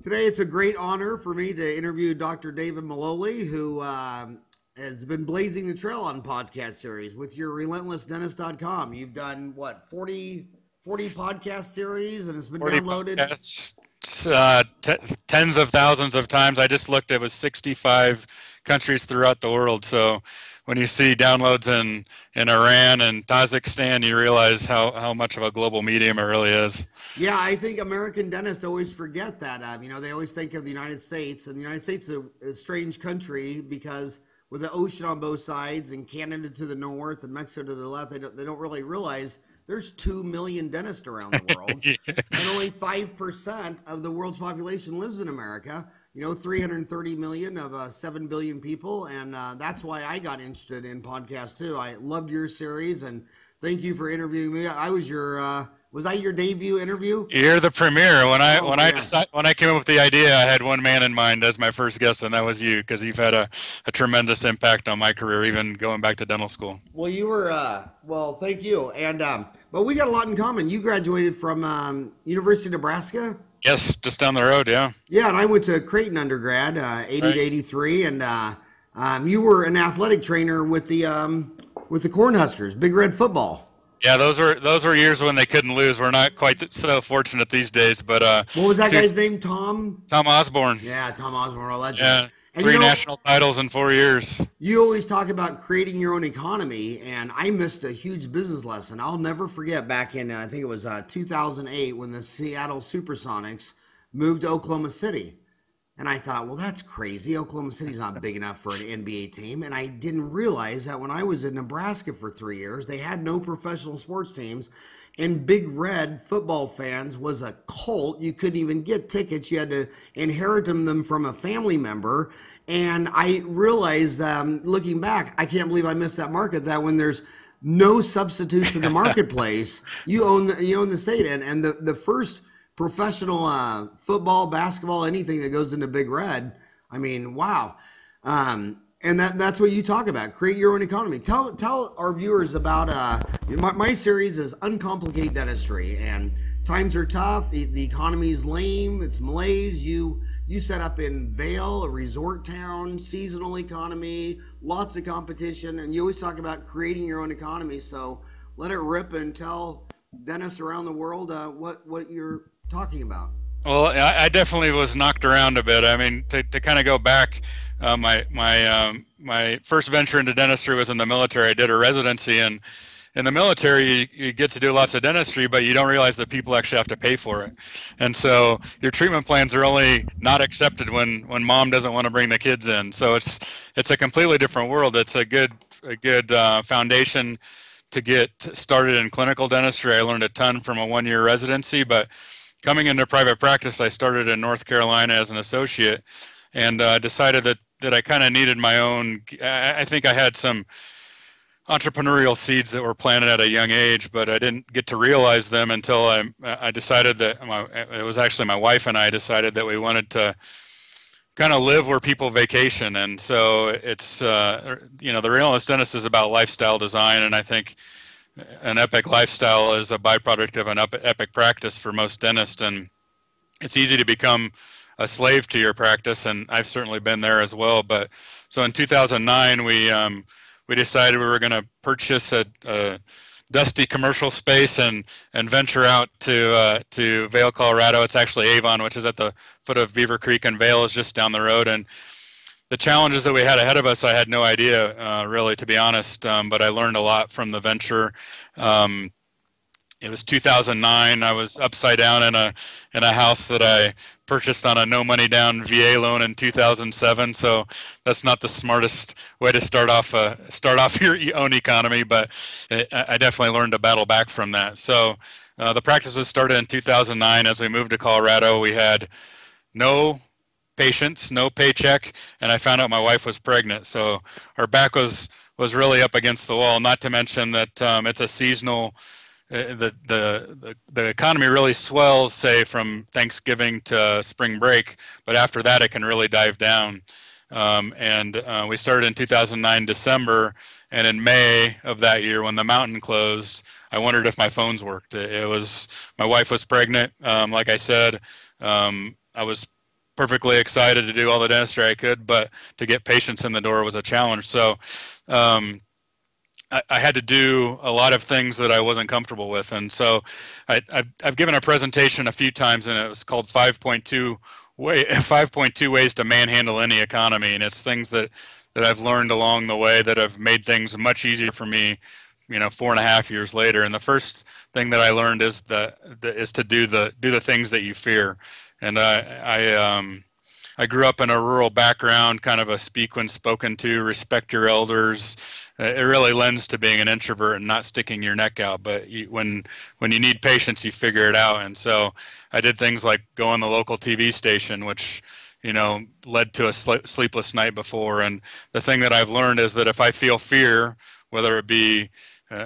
Today, it's a great honor for me to interview Dr. David Maloley, who has been blazing the trail on podcast series with your relentlessdentist.com. You've done, what, 40 podcast series, and it's been 40 downloaded? podcasts, tens of thousands of times. I just looked, it was 65 countries throughout the world. So when you see downloads in Iran and Kazakhstan, you realize how much of a global medium it really is. Yeah, I think American dentists always forget that. They always think of the United States, and the United States is a strange country because with the ocean on both sides and Canada to the north and Mexico to the left, they don't really realize there's 2 million dentists around the world, Yeah. and only 5% of the world's population lives in America. 330 million of 7 billion people, and that's why I got interested in podcasts too. I loved your series, and thank you for interviewing me. I was was I your debut interview? You're the premier. When I Oh, when I yeah. decide, when I came up with the idea, I had one man in mind as my first guest, and that was you, because you've had a tremendous impact on my career, even going back to dental school. Well, you were, well, thank you. And, but we got a lot in common. You graduated from University of Nebraska. Yes, just down the road. Yeah. Yeah, and I went to Creighton undergrad, 80 to Right. 83. And you were an athletic trainer with the Cornhuskers, Big Red football. Yeah, those were years when they couldn't lose. We're not quite so fortunate these days, but What was that two, guy's name? Tom? Tom Osborne. Yeah, Tom Osborne, a legend. Yeah, And three national titles in 4 years. you always talk about creating your own economy, and I missed a huge business lesson. I'll never forget back in, I think it was 2008, when the Seattle Supersonics moved to Oklahoma City. And I thought, well, that's crazy. Oklahoma City's not big enough for an NBA team. And I didn't realize that when I was in Nebraska for 3 years, they had no professional sports teams. And Big Red football fans was a cult. You couldn't even get tickets. You had to inherit them from a family member. And I realized, looking back, I can't believe I missed that market, that when there's no substitutes in the marketplace, you own the state. And the first professional football, basketball, anything that goes into Big Red. I mean, wow. And that's what you talk about. Create your own economy. Tell our viewers about my series is Uncomplicate Dentistry, and times are tough. The economy's lame. It's malaise. You set up in Vail, a resort town, seasonal economy, lots of competition, and you always talk about creating your own economy. So let it rip and tell dentists around the world what you're talking about. Well, I definitely was knocked around a bit. I mean, to kind of go back, my first venture into dentistry was in the military. I did a residency, and in the military, you get to do lots of dentistry, but you don't realize that people actually have to pay for it. And so your treatment plans are only not accepted when mom doesn't want to bring the kids in. So it's a completely different world. It's a good foundation to get started in clinical dentistry. I learned a ton from a 1-year residency, but coming into private practice, I started in North Carolina as an associate, and decided that I kind of needed my own. I think I had some entrepreneurial seeds that were planted at a young age, but I didn't get to realize them until I decided that it was actually my wife and I decided that we wanted to kind of live where people vacation. And so it's, the Relentless Dentist is about lifestyle design, and I think an epic lifestyle is a byproduct of an epic practice for most dentists, and it's easy to become a slave to your practice, and I've certainly been there as well. But so in 2009, we decided we were going to purchase a dusty commercial space and venture out to Vail, Colorado. It's actually Avon, which is at the foot of Beaver Creek, and Vail is just down the road. And the challenges that we had ahead of us, I had no idea, really, to be honest, but I learned a lot from the venture. It was 2009. I was upside down in a house that I purchased on a no money down VA loan in 2007. So that's not the smartest way to start off your own economy, but I definitely learned to battle back from that. So the practice was started in 2009. As we moved to Colorado, we had no patients, no paycheck, and I found out my wife was pregnant. So our back was really up against the wall. Not to mention that it's a seasonal. The economy really swells, say, from Thanksgiving to spring break, but after that it can really dive down. We started in 2009 December, and in May of that year, when the mountain closed, I wondered if my phones worked. My wife was pregnant. Like I said, I was perfectly excited to do all the dentistry I could, but to get patients in the door was a challenge. So um, I had to do a lot of things that I wasn't comfortable with. And so I've given a presentation a few times, and it was called 5.2 ways to manhandle any economy. And it's things that I've learned along the way that have made things much easier for me, 4.5 years later. And the first thing that I learned is is to do the things that you fear. And I grew up in a rural background, kind of a speak when spoken to, respect your elders. It really lends to being an introvert and not sticking your neck out. But when you need patience, you figure it out. And so I did things like go on the local TV station, which led to a sleepless night before. And the thing that I've learned is that if I feel fear, whether it be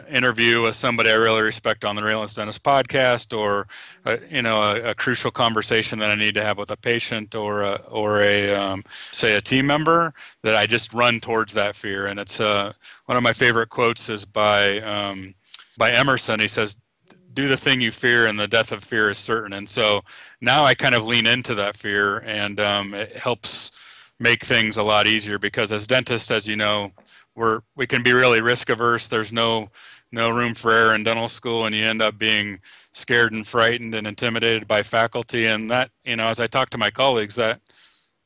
interview with somebody I really respect on the Realist Dentist podcast, or a crucial conversation that I need to have with a patient or say a team member, that I just run towards that fear. And it's one of my favorite quotes is by Emerson. He says, "Do the thing you fear, and the death of fear is certain." And so now I kind of lean into that fear, and it helps make things a lot easier, because as dentists, as you know, we can be really risk averse. There's no room for error in dental school, and you end up being scared and frightened and intimidated by faculty. And that, as I talk to my colleagues, that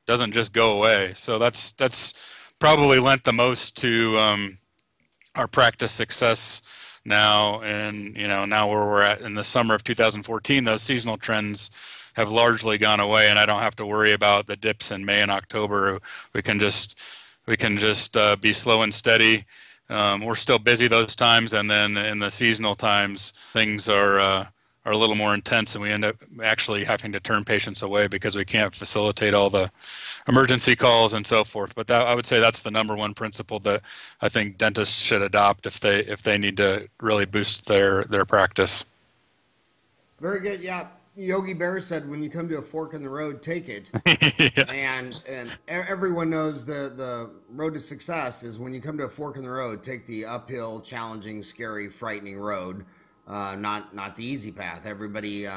doesn't just go away. So that's probably lent the most to our practice success now. And now where we're at in the summer of 2014, those seasonal trends have largely gone away, and I don't have to worry about the dips in May and October. We can just be slow and steady. We're still busy those times, and then in the seasonal times, things are a little more intense, and we end up actually having to turn patients away because we can't facilitate all the emergency calls and so forth. But I would say that's the number one principle that I think dentists should adopt if they need to really boost their practice. Very good. Yeah. Yogi Bear said, when you come to a fork in the road, take it. Yes. And everyone knows the road to success is when you come to a fork in the road, take the uphill, challenging, scary, frightening road, not the easy path. Everybody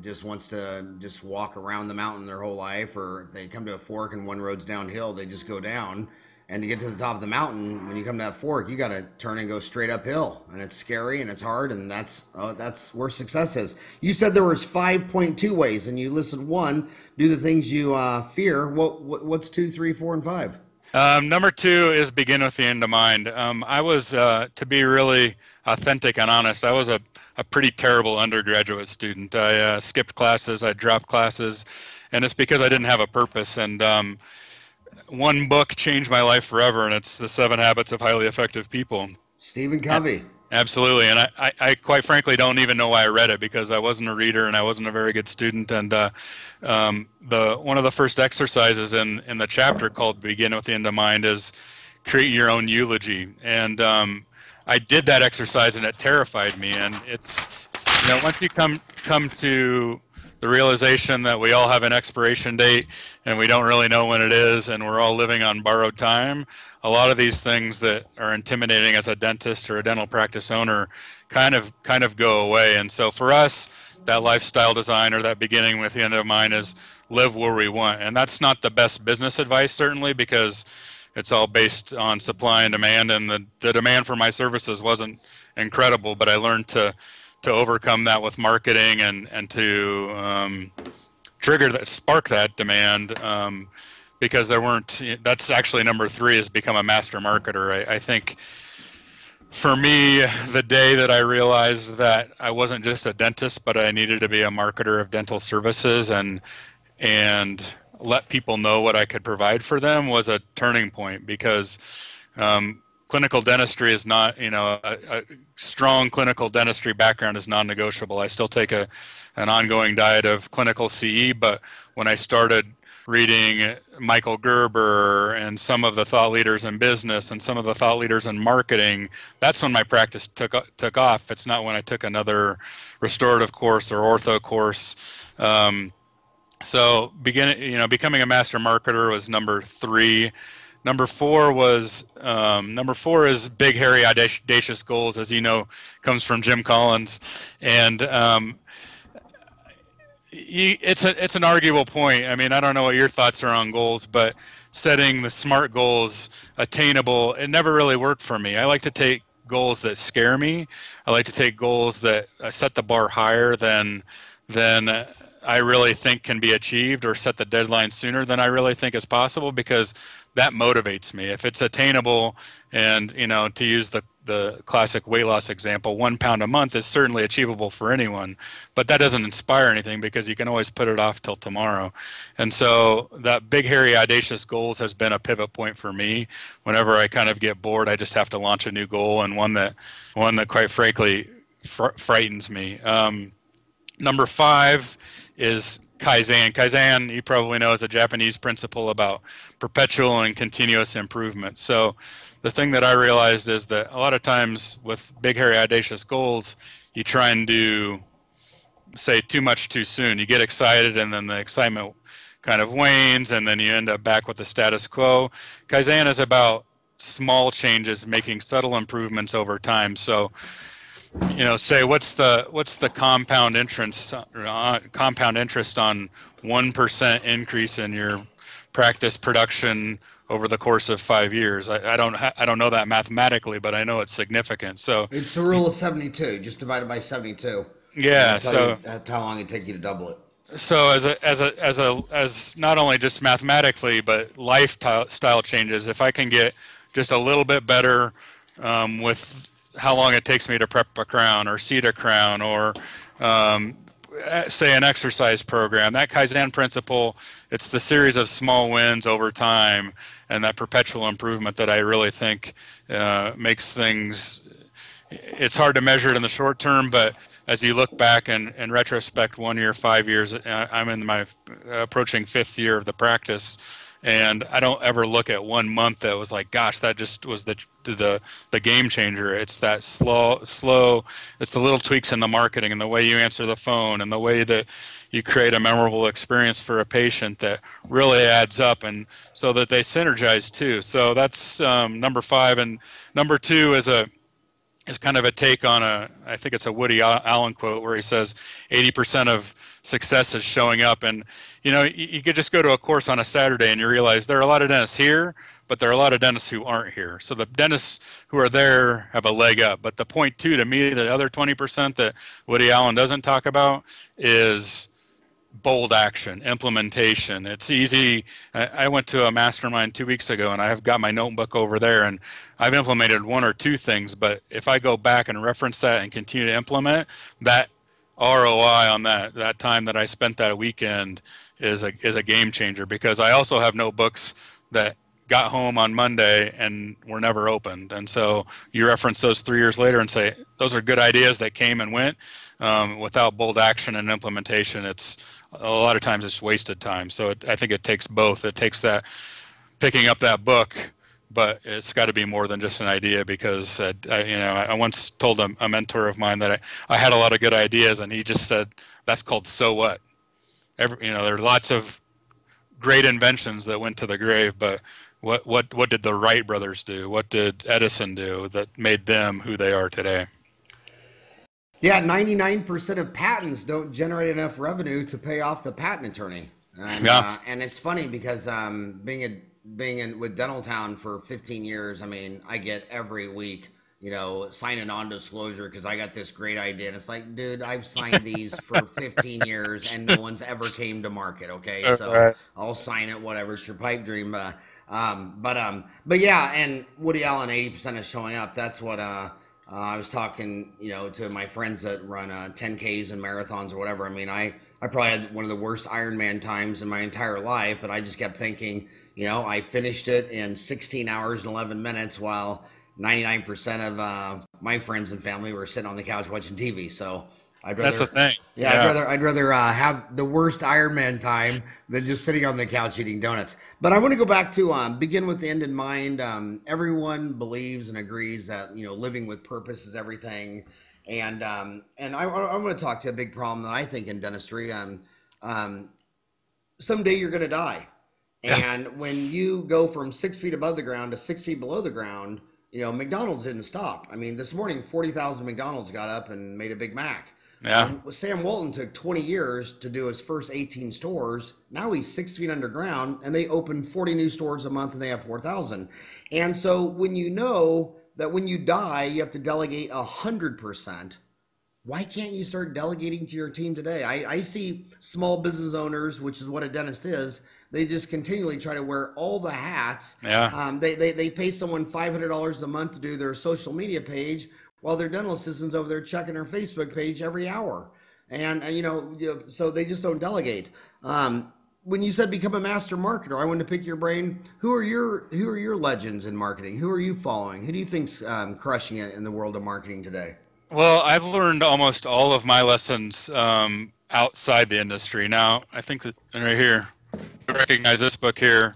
just wants to just walk around the mountain their whole life, or if they come to a fork and one road's downhill, they just go down. And to get to the top of the mountain, when you come to that fork, you got to turn and go straight uphill, and it's scary and it's hard, and that's where success is. You said there was 5.2 ways, and you listed one: do the things you fear. What's 2, 3, 4, and 5? Number 2 is begin with the end in mind. I was, to be really authentic and honest, I was a pretty terrible undergraduate student. I skipped classes, I dropped classes, and it's because I didn't have a purpose. And one book changed my life forever, and it's The 7 Habits of Highly Effective People. Stephen Covey. Absolutely, and I quite frankly don't even know why I read it, because I wasn't a reader and I wasn't a very good student. And one of the first exercises in the chapter, called Begin with the End in Mind, is create your own eulogy. And I did that exercise, and it terrified me. And it's once you come to the realization that we all have an expiration date and we don't really know when it is, and we're all living on borrowed time, a lot of these things that are intimidating as a dentist or a dental practice owner kind of go away. And so for us, that lifestyle design, or that beginning with the end in mind, is live where we want. And that's not the best business advice, certainly, because it's all based on supply and demand, and the demand for my services wasn't incredible, but I learned to overcome that with marketing and to spark that demand, because there weren't. That's actually number 3, is become a master marketer. I think for me, the day that I realized that I wasn't just a dentist, but I needed to be a marketer of dental services and let people know what I could provide for them, was a turning point, because clinical dentistry is not, a strong clinical dentistry background is non-negotiable. I still take an ongoing diet of clinical CE, but when I started reading Michael Gerber and some of the thought leaders in business and some of the thought leaders in marketing, that's when my practice took off. It's not when I took another restorative course or ortho course. So becoming a master marketer was number 3. Number 4 is big, hairy, audacious goals. As you know, comes from Jim Collins, and It's an arguable point. I mean, I don't know what your thoughts are on goals, but setting the SMART goals attainable, it never really worked for me. I like to take goals that scare me. I like to take goals that set the bar higher than I really think can be achieved, or set the deadline sooner than I really think is possible, because that motivates me. If it's attainable, and to use the classic weight loss example, 1 pound a month is certainly achievable for anyone, but that doesn't inspire anything, because you can always put it off till tomorrow. And so that big, hairy, audacious goals has been a pivot point for me. Whenever I kind of get bored, I just have to launch a new goal, and one that quite frankly frightens me. Number 5 is Kaizen. Kaizen, you probably know, is a Japanese principle about perpetual and continuous improvement. So the thing that I realized is that a lot of times with big, hairy, audacious goals, you try and do, say, too much too soon. You get excited, and then the excitement kind of wanes, and then you end up back with the status quo. Kaizen is about small changes, making subtle improvements over time. So say what's the compound interest on 1% increase in your practice production over the course of 5 years. I don't know that mathematically, but I know it's significant. So It's the rule of 72, just divided by 72. yeah, That's how long it take you to double it. so as not only just mathematically, but lifestyle changes, if I can get just a little bit better with how long it takes me to prep a crown or seat a crown, or say an exercise program, that Kaizen principle, it's the series of small wins over time and that perpetual improvement that I really think makes things, it's hard to measure it in the short term, but as you look back and in retrospect, 1 year, 5 years, I'm in my approaching 5th year of the practice, and I don't ever look at 1 month that was like, gosh, that just was the game changer. It's that slow. It's the little tweaks in the marketing and the way you answer the phone and the way that you create a memorable experience for a patient that really adds up, and so that they synergize too. So that's number 5, and number 2 is kind of a take on I think it's a Woody Allen quote where he says 80% of success is showing up. And you could just go to a course on a Saturday and you realize there are a lot of dentists here, but there are a lot of dentists who aren't here. So the dentists who are there have a leg up. But the point two, to me, the other 20% that Woody Allen doesn't talk about is bold action, implementation. It's easy. I went to a mastermind 2 weeks ago, and I have got my notebook over there, and I've implemented 1 or 2 things, but if I go back and reference that and continue to implement, that ROI on that time that I spent that weekend is a game changer, because I also have notebooks that got home on Monday and were never opened. And so you reference those 3 years later and say, those are good ideas that came and went. Without bold action and implementation, it's a lot of times it's wasted time. So I think it takes both. It takes that picking up that book, but it's got to be more than just an idea, because I once told a mentor of mine that I had a lot of good ideas, and he just said, that's called so what. There are lots of great inventions that went to the grave, but what did the Wright brothers do? What did Edison do that made them who they are today? Yeah, 99% of patents don't generate enough revenue to pay off the patent attorney. And, Yeah. And it's funny because being with Dental Town for 15 years, I mean, I get every week, sign a non-disclosure because I got this great idea. And it's like, dude, I've signed these for 15 years and no one's ever came to market. Okay, so Right. I'll sign it. Whatever, it's your pipe dream. But yeah, and Woody Allen, 80% is showing up. That's what I was talking, to my friends that run 10Ks and marathons or whatever. I mean, I probably had one of the worst Ironman times in my entire life, but I just kept thinking, I finished it in 16 hours and 11 minutes while 99% of my friends and family were sitting on the couch watching TV. So That's the thing. Yeah, I'd rather have the worst Ironman time than just sitting on the couch eating donuts. But I want to go back to begin with the end in mind. Everyone believes and agrees that living with purpose is everything, and I want to talk to a big problem that I think in dentistry. Someday you're going to die, and when you go from 6 feet above the ground to 6 feet below the ground, McDonald's didn't stop. I mean, this morning 40,000 McDonald's got up and made a Big Mac. Yeah. Sam Walton took 20 years to do his first 18 stores. Now he's 6 feet underground, and they open 40 new stores a month, and they have 4,000. And so when you know that when you die, you have to delegate 100%, why can't you start delegating to your team today? I see small business owners, which is what a dentist is. They just continually try to wear all the hats. Yeah. They pay someone $500 a month to do their social media page, while their dental assistant's over there checking their Facebook page every hour. And so they just don't delegate. When you said become a master marketer, I wanted to pick your brain. Who are your legends in marketing? Who are you following? Who do you think's crushing it in the world of marketing today? Well, I've learned almost all of my lessons outside the industry. Now, I think that right here, you recognize this book here,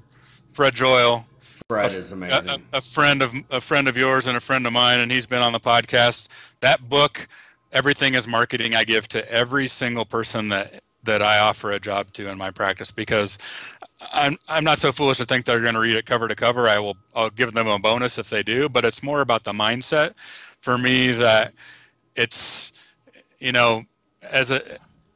Fred Joyle. Fred is amazing. A friend of yours and a friend of mine, and he's been on the podcast. That book, Everything is Marketing, I give to every single person that I offer a job to in my practice, because I'm not so foolish to think they're going to read it cover to cover. I'll give them a bonus if they do, but it's more about the mindset for me that it's,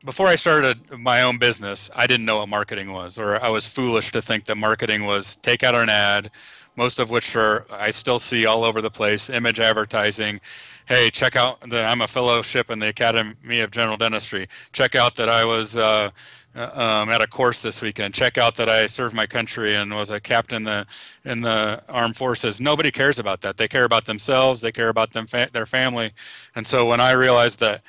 before I started my own business, I didn't know what marketing was, or I was foolish to think that marketing was take out an ad, most of which I still see all over the place, image advertising. Hey, check out that I'm a fellowship in the Academy of General Dentistry. Check out that I was at a course this weekend. Check out that I served my country and was a captain in the armed forces. Nobody cares about that. They care about themselves. They care about their family. And so when I realized that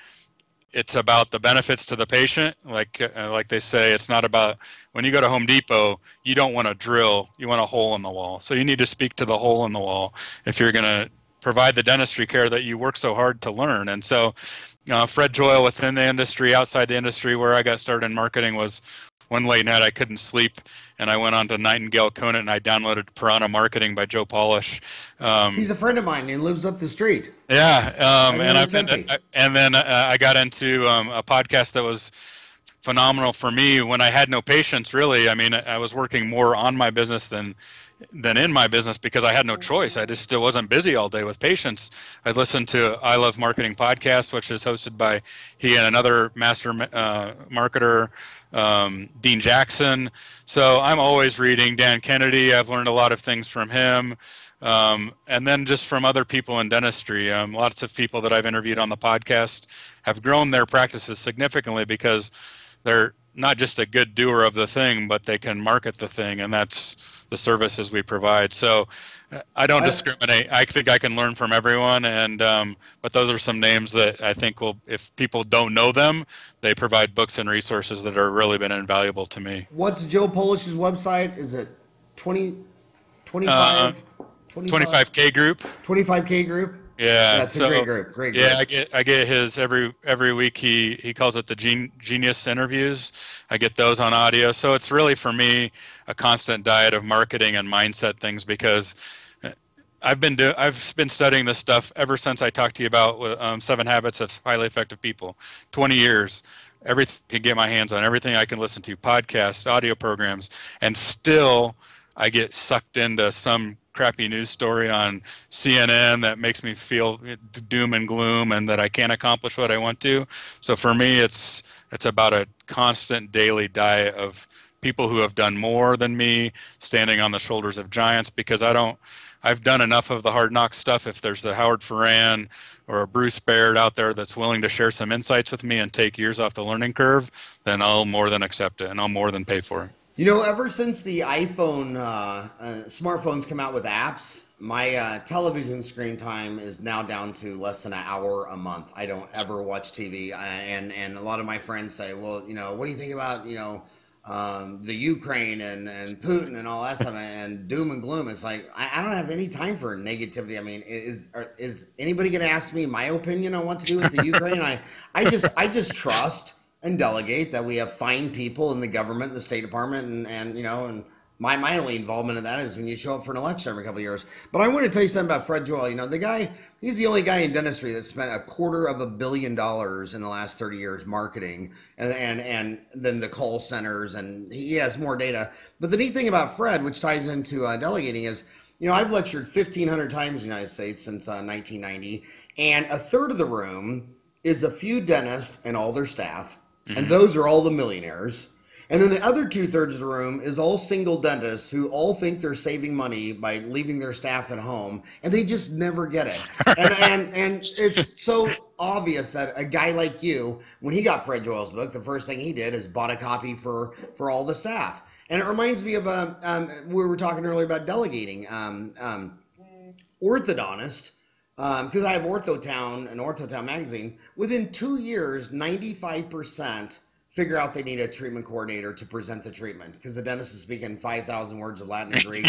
it's about the benefits to the patient, like they say, it's not about, when you go to Home Depot, you don't want a drill, you want a hole in the wall. So you need to speak to the hole in the wall if you're going to provide the dentistry care that you work so hard to learn. And so Fred Joyle within the industry, outside the industry, where I got started in marketing was one late night I couldn't sleep, and I went on to Nightingale Conant and I downloaded Piranha Marketing by Joe Polish. He's a friend of mine and lives up the street. Yeah, and then I got into a podcast that was phenomenal for me when I had no patience, really. I mean, I was working more on my business than in my business because I had no choice. I just still wasn't busy all day with patients. I listened to I Love Marketing podcast, which is hosted by he and another master marketer, Dean Jackson. So I'm always reading Dan Kennedy. I've learned a lot of things from him. And then just from other people in dentistry. Lots of people that I've interviewed on the podcast have grown their practices significantly because they're not just a good doer of the thing, but they can market the thing, and that's the services we provide. So I don't discriminate. I think I can learn from everyone, and but those are some names that I think will, if people don't know them, they provide books and resources that have really been invaluable to me. What's Joe Polish's website? Is it 25K group? 25K group? Yeah, that's a great group. Yeah, I get his every week. He calls it the Genius interviews. I get those on audio. So it's really for me a constant diet of marketing and mindset things, because I've been studying this stuff ever since I talked to you about 7 Habits of Highly Effective People. 20 years. Everything I can get my hands on, everything I can listen to, podcasts, audio programs, and still I get sucked into some crappy news story on CNN that makes me feel doom and gloom and that I can't accomplish what I want to. So for me, it's about a constant daily diet of people who have done more than me, standing on the shoulders of giants, because I've done enough of the hard knock stuff. If there's a Howard Farran or a Bruce Baird out there that's willing to share some insights with me and take years off the learning curve, then I'll more than accept it and I'll more than pay for it. Ever since the iPhone, smartphones come out with apps, my television screen time is now down to less than an hour a month. I don't ever watch TV, and a lot of my friends say, well, what do you think about, the Ukraine and Putin and all that stuff and doom and gloom? It's like, I don't have any time for negativity. I mean, is anybody going to ask me my opinion on what to do with the Ukraine? I just trust and delegate that we have fine people in the government, the State Department, and my only involvement in that is when you show up for an election every couple of years. But I want to tell you something about Fred Joyle. The guy, he's the only guy in dentistry that spent $250 million in the last 30 years marketing, and then the call centers, and he has more data. But the neat thing about Fred, which ties into delegating, is, I've lectured 1,500 times in the United States since 1990, and a third of the room is a few dentists and all their staff, and those are all the millionaires. And then the other 2/3 of the room is all single dentists who all think they're saving money by leaving their staff at home, and they just never get it. And it's so obvious that a guy like you, when he got Fred Joyle's book, the first thing he did is bought a copy for all the staff. And it reminds me of we were talking earlier about delegating. Orthodontist, because I have Orthotown and Orthotown magazine. Within 2 years, 95% figure out they need a treatment coordinator to present the treatment because the dentist is speaking 5,000 words of Latin and Greek.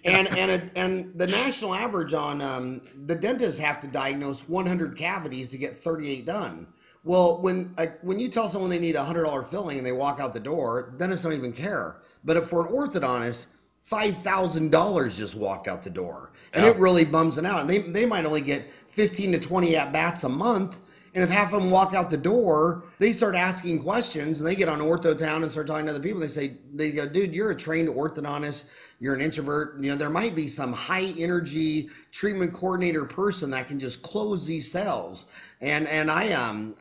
And the national average on the dentists have to diagnose 100 cavities to get 38 done. Well, when you tell someone they need a $100 filling and they walk out the door, dentists don't even care. But for an orthodontist, $5,000 just walked out the door, and it really bums them out. And they might only get 15 to 20 at bats a month. And if half of them walk out the door, they start asking questions, and they get on Orthotown and start talking to other people. They go, dude, you're a trained orthodontist. You're an introvert. You know, there might be some high energy treatment coordinator person that can just close these sales. And I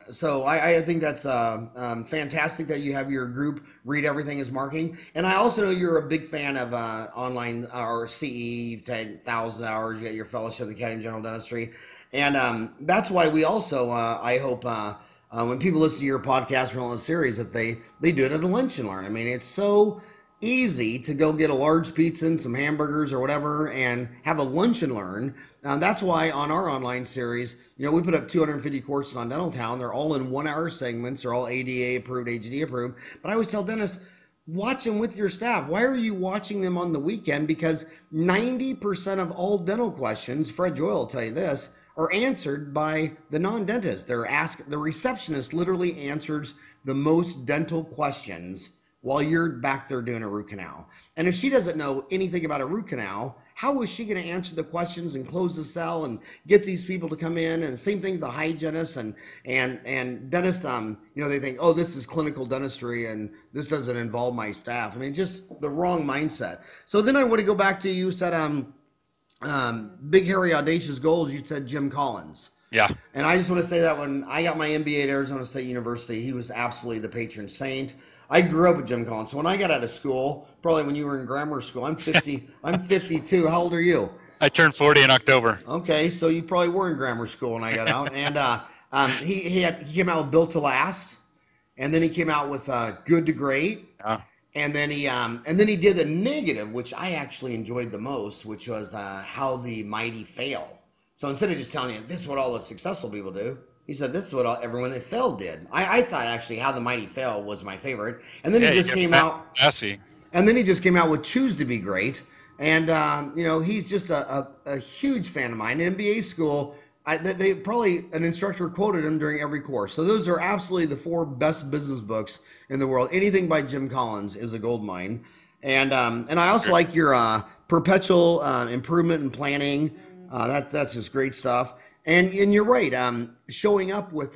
think that's fantastic that you have your group read everything as marketing. And I also know you're a big fan of online or CE. You've taken 1,000 hours. You got your fellowship in the Academy of General Dentistry. And that's why we also, I hope, when people listen to your podcast or on the series, that they do it at a lunch and learn. I mean, it's so easy to go get a large pizza and some hamburgers or whatever and have a lunch and learn. That's why on our online series, you know, we put up 250 courses on Dental Town. They're all in 1 hour segments. They're all ADA approved, AGD approved. But I always tell dentists, watch them with your staff. Why are you watching them on the weekend? Because 90% of all dental questions, Fred Joyle will tell you this, are answered by the non-dentist. The receptionist literally answers the most dental questions while you're back there doing a root canal. And if she doesn't know anything about a root canal, how is she going to answer the questions and close the cell and get these people to come in? And the same thing with the hygienists and dentists. You know, they think, oh, this is clinical dentistry and this doesn't involve my staff. I mean, just the wrong mindset. So then I want to go back to, you said big, hairy, audacious goals. You said Jim Collins. Yeah. And I just want to say that when I got my MBA at Arizona State University, he was absolutely the patron saint. I grew up with Jim Collins. So when I got out of school, probably when you were in grammar school, I'm 50, I'm 52. How old are you? I turned 40 in October. Okay. So you probably were in grammar school when I got out. And he came out with Built to Last. And then he came out with Good to Great. Yeah. And then he did a negative, which I actually enjoyed the most, which was How the Mighty Fail. So instead of just telling you, this is what all the successful people do, he said, this is what everyone that failed did. I thought actually How the Mighty Fail was my favorite. And then he just came out. And then he just came out with Choose to Be Great. And, you know, he's just a huge fan of mine. In MBA school, they probably, an instructor quoted him during every course. So those are absolutely the 4 best business books in the world. Anything by Jim Collins is a gold mine. And I also like your perpetual improvement and planning. That's just great stuff. And you're right. Showing up is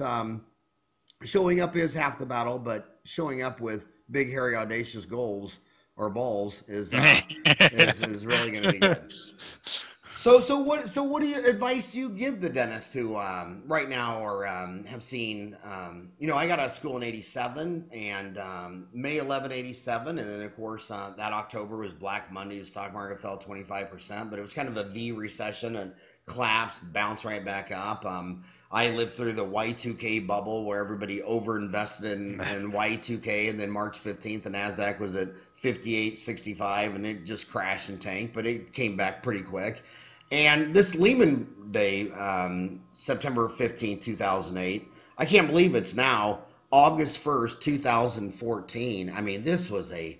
half the battle, but showing up with big, hairy, audacious goals or balls is really going to be good. So what advice do you give the dentists who right now or have seen? You know, I got out of school in '87 and May 11, '87, and then of course that October was Black Monday. The stock market fell 25%, but it was kind of a V recession and collapsed, bounced right back up. I lived through the Y2K bubble where everybody overinvested in Y2K, and then March 15th, the NASDAQ was at 58.65, and it just crashed and tanked, but it came back pretty quick. And this Lehman Day, September 15th, 2008, I can't believe it's now August 1st, 2014. I mean, this was a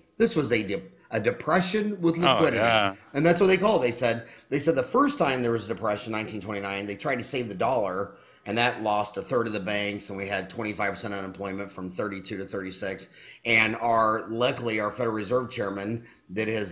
depression with liquidity. Oh, yeah. And that's what they call it. They said the first time there was a depression, 1929, they tried to save the dollar, and that lost a third of the banks, and we had 25% unemployment from 32 to 36. And luckily, our Federal Reserve chairman did his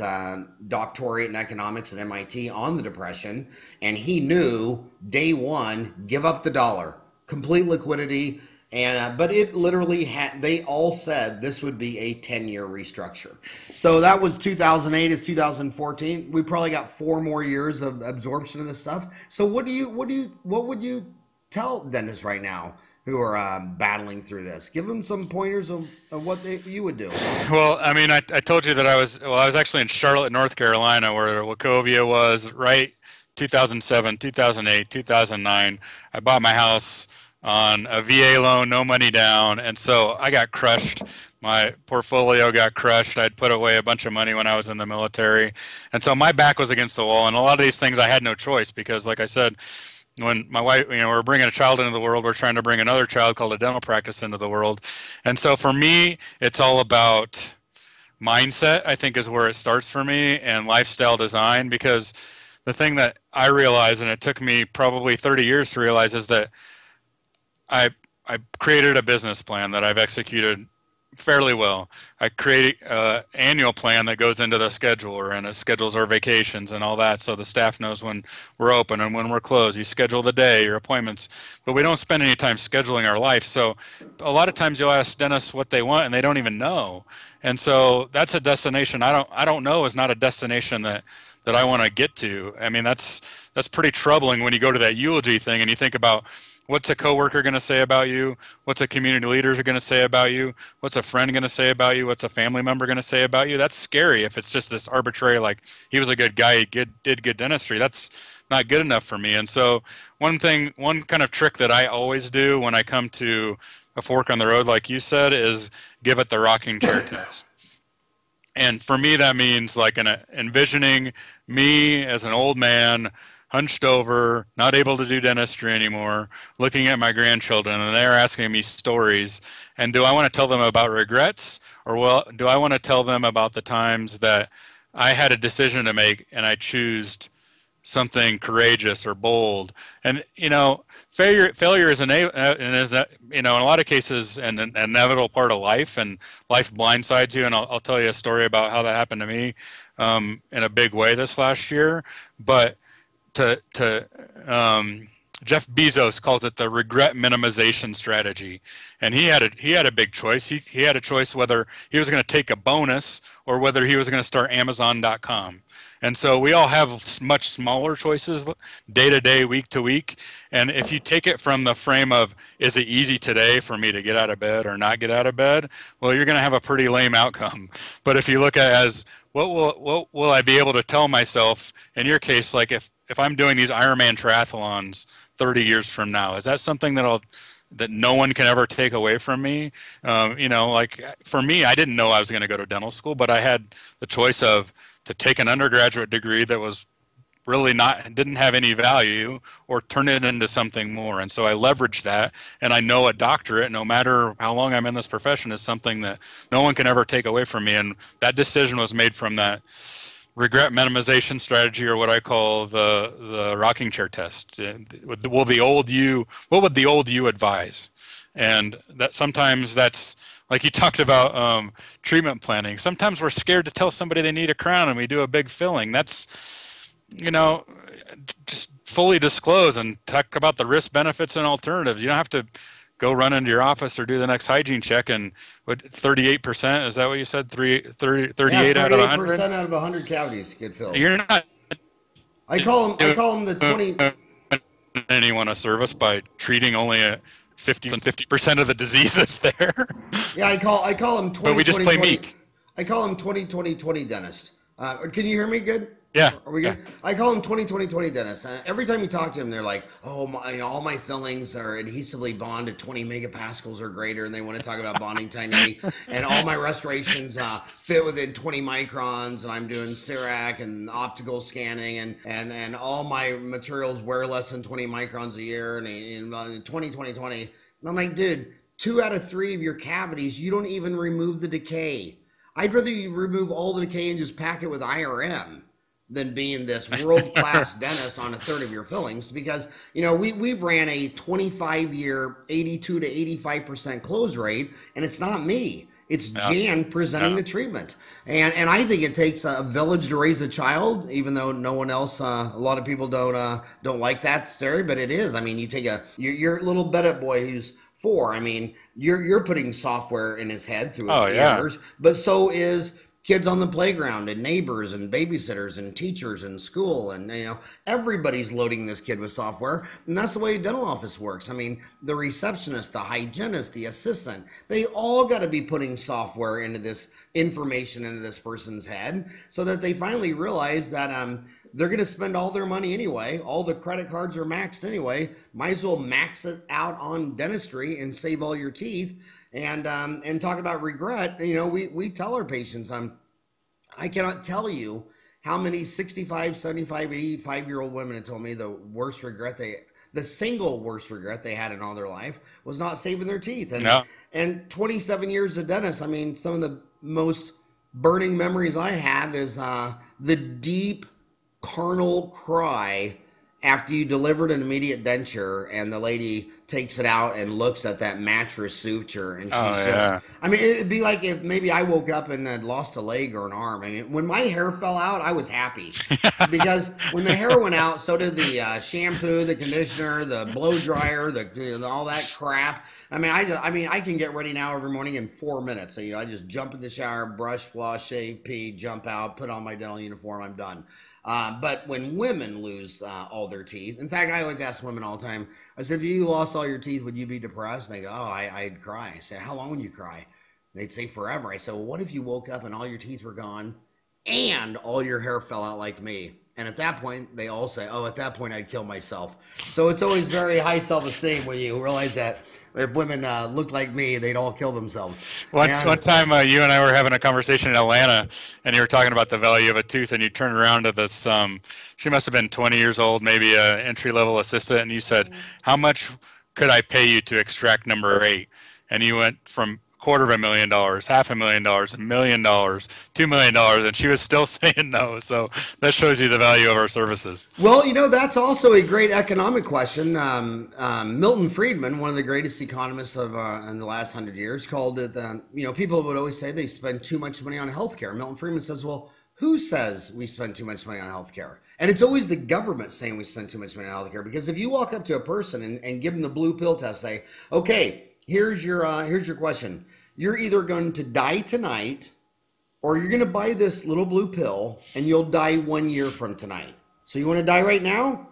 doctorate in economics at MIT on the depression, and he knew day one, give up the dollar, complete liquidity. And but it literally had, they all said this would be a 10-year restructure. So that was 2008, it's 2014. We probably got 4 more years of absorption of this stuff. So what would you tell dentists right now who are battling through this? Give them some pointers of what you would do. Well, I mean, I told you that I was actually in Charlotte, North Carolina, where Wachovia was, right? 2007, 2008, 2009. I bought my house on a VA loan, no money down, and so I got crushed. My portfolio got crushed. I'd put away a bunch of money when I was in the military, and so my back was against the wall. And a lot of these things I had no choice because, like I said, when my wife, we're bringing a child into the world, we're trying to bring another child called a dental practice into the world. And so for me, it's all about mindset, I think, is where it starts for me, and lifestyle design. Because the thing that I realized, and it took me probably 30 years to realize, is that I I created a business plan that I've executed fairly well. I create an annual plan that goes into the scheduler, and it schedules our vacations and all that, so the staff knows when we're open and when we're closed. You schedule the day, your appointments, but we don't spend any time scheduling our life. So a lot of times you'll ask dentists what they want, and they don't even know. And so that's a destination I don't know is not a destination that I want to get to. I mean, that's pretty troubling when you go to that eulogy thing and you think about, what's a coworker going to say about you? What's a community leader going to say about you? What's a friend going to say about you? What's a family member going to say about you? That's scary if it's just this arbitrary, like, he was a good guy, he did good dentistry. That's not good enough for me. And so one kind of trick that I always do when I come to a fork on the road, like you said, is give it the rocking chair test. And for me, that means like envisioning me as an old man, hunched over, not able to do dentistry anymore, looking at my grandchildren, and they're asking me stories. And do I want to tell them about regrets, or do I want to tell them about the times that I had a decision to make and I chose something courageous or bold? And failure is in a lot of cases an inevitable part of life, and life blindsides you. And I'll tell you a story about how that happened to me in a big way this last year. But Jeff Bezos calls it the regret minimization strategy, and he had a big choice. He had a choice whether he was going to take a bonus or whether he was going to start Amazon.com. And so we all have much smaller choices day to day, week to week. And if you take it from the frame of, is it easy today for me to get out of bed or not get out of bed? Well, you're going to have a pretty lame outcome. But if you look at it as, what will I be able to tell myself, in your case, like if I'm doing these Ironman triathlons 30 years from now, is that something that no one can ever take away from me? Like for me, I didn't know I was going to go to dental school, but I had the choice to take an undergraduate degree that was really didn't have any value, or turn it into something more. And so I leveraged that, and I know a doctorate, no matter how long I'm in this profession, is something that no one can ever take away from me. And that decision was made from that regret minimization strategy, or what I call the rocking chair test. What would the old you advise? And that sometimes that's, like you talked about treatment planning. Sometimes we're scared to tell somebody they need a crown, and we do a big filling. That's, just fully disclose and talk about the risk, benefits, and alternatives. You don't have to go run into your office or do the next hygiene check. And what, 38%, is that what you said? 38 out of 100? 38% out of 100 cavities get filled. You're not. I call them the 20. Anyone a service by treating only 50% of the diseases there. Yeah, I call them 20. But we just 20, play 20. meek. I call them 20-20-20 dentist. Can you hear me good? Yeah. Are we good? Yeah. I call them 20-20-20 dentists. Every time you talk to them, they're like, "Oh, all my fillings are adhesively bonded 20 megapascals or greater," and they want to talk about bonding technique. And all my restorations fit within 20 microns, and I'm doing CERAC and optical scanning, and all my materials wear less than 20 microns a year, and 20-20-20. And I'm like, dude, 2 out of 3 of your cavities, you don't even remove the decay. I'd rather you remove all the decay and just pack it with IRM than being this world-class dentist on a third of your fillings, because we've ran a 25-year 82 to 85% close rate, and it's not me, it's Jan presenting the treatment. And I think it takes a village to raise a child, even though no one else, a lot of people don't like that theory, but it is. I mean, you take your little Bennett boy who's 4. I mean, you're putting software in his head through his ears, but so is kids on the playground and neighbors and babysitters and teachers in school, and everybody's loading this kid with software, and that's the way a dental office works. I mean, the receptionist, the hygienist, the assistant, they all got to be putting software into this information into this person's head so that they finally realize that they're going to spend all their money anyway. All the credit cards are maxed anyway. Might as well max it out on dentistry and save all your teeth. And talk about regret. We tell our patients, I cannot tell you how many 65, 75, 85-year-old women have told me the single worst regret they had in all their life was not saving their teeth. And 27 years of dentist, I mean, some of the most burning memories I have is the deep carnal cry after you delivered an immediate denture and the lady takes it out and looks at that mattress suture, and she's I mean, it'd be like if maybe I woke up and had lost a leg or an arm. I mean, when my hair fell out, I was happy because when the hair went out, so did the shampoo, the conditioner, the blow dryer, all that crap. I mean, I can get ready now every morning in 4 minutes. So, I just jump in the shower, brush, floss, shave, pee, jump out, put on my dental uniform, I'm done. But when women lose all their teeth, in fact, I always ask women all the time, I said, if you lost all your teeth, would you be depressed? They go, oh, I'd cry. I said, how long would you cry? They'd say forever. I said, well, what if you woke up and all your teeth were gone and all your hair fell out like me? And at that point, they all say, oh, at that point, I'd kill myself. So it's always very high self-esteem when you realize that if women looked like me, they'd all kill themselves. One time, you and I were having a conversation in Atlanta, and you were talking about the value of a tooth, and you turned around to this, she must have been 20 years old, maybe an entry-level assistant, and you said, how much could I pay you to extract number 8? And you went from $250,000, $500,000, $1 million, $2 million, and she was still saying no. So that shows you the value of our services. Well, that's also a great economic question. Milton Friedman, one of the greatest economists of in the last 100 years, called it, people would always say they spend too much money on healthcare. Milton Friedman says, well, who says we spend too much money on healthcare? And it's always the government saying we spend too much money on healthcare, because if you walk up to a person and give them the blue pill test, say, okay, here's your question. You're either going to die tonight, or you're going to buy this little blue pill and you'll die 1 year from tonight. So you want to die right now,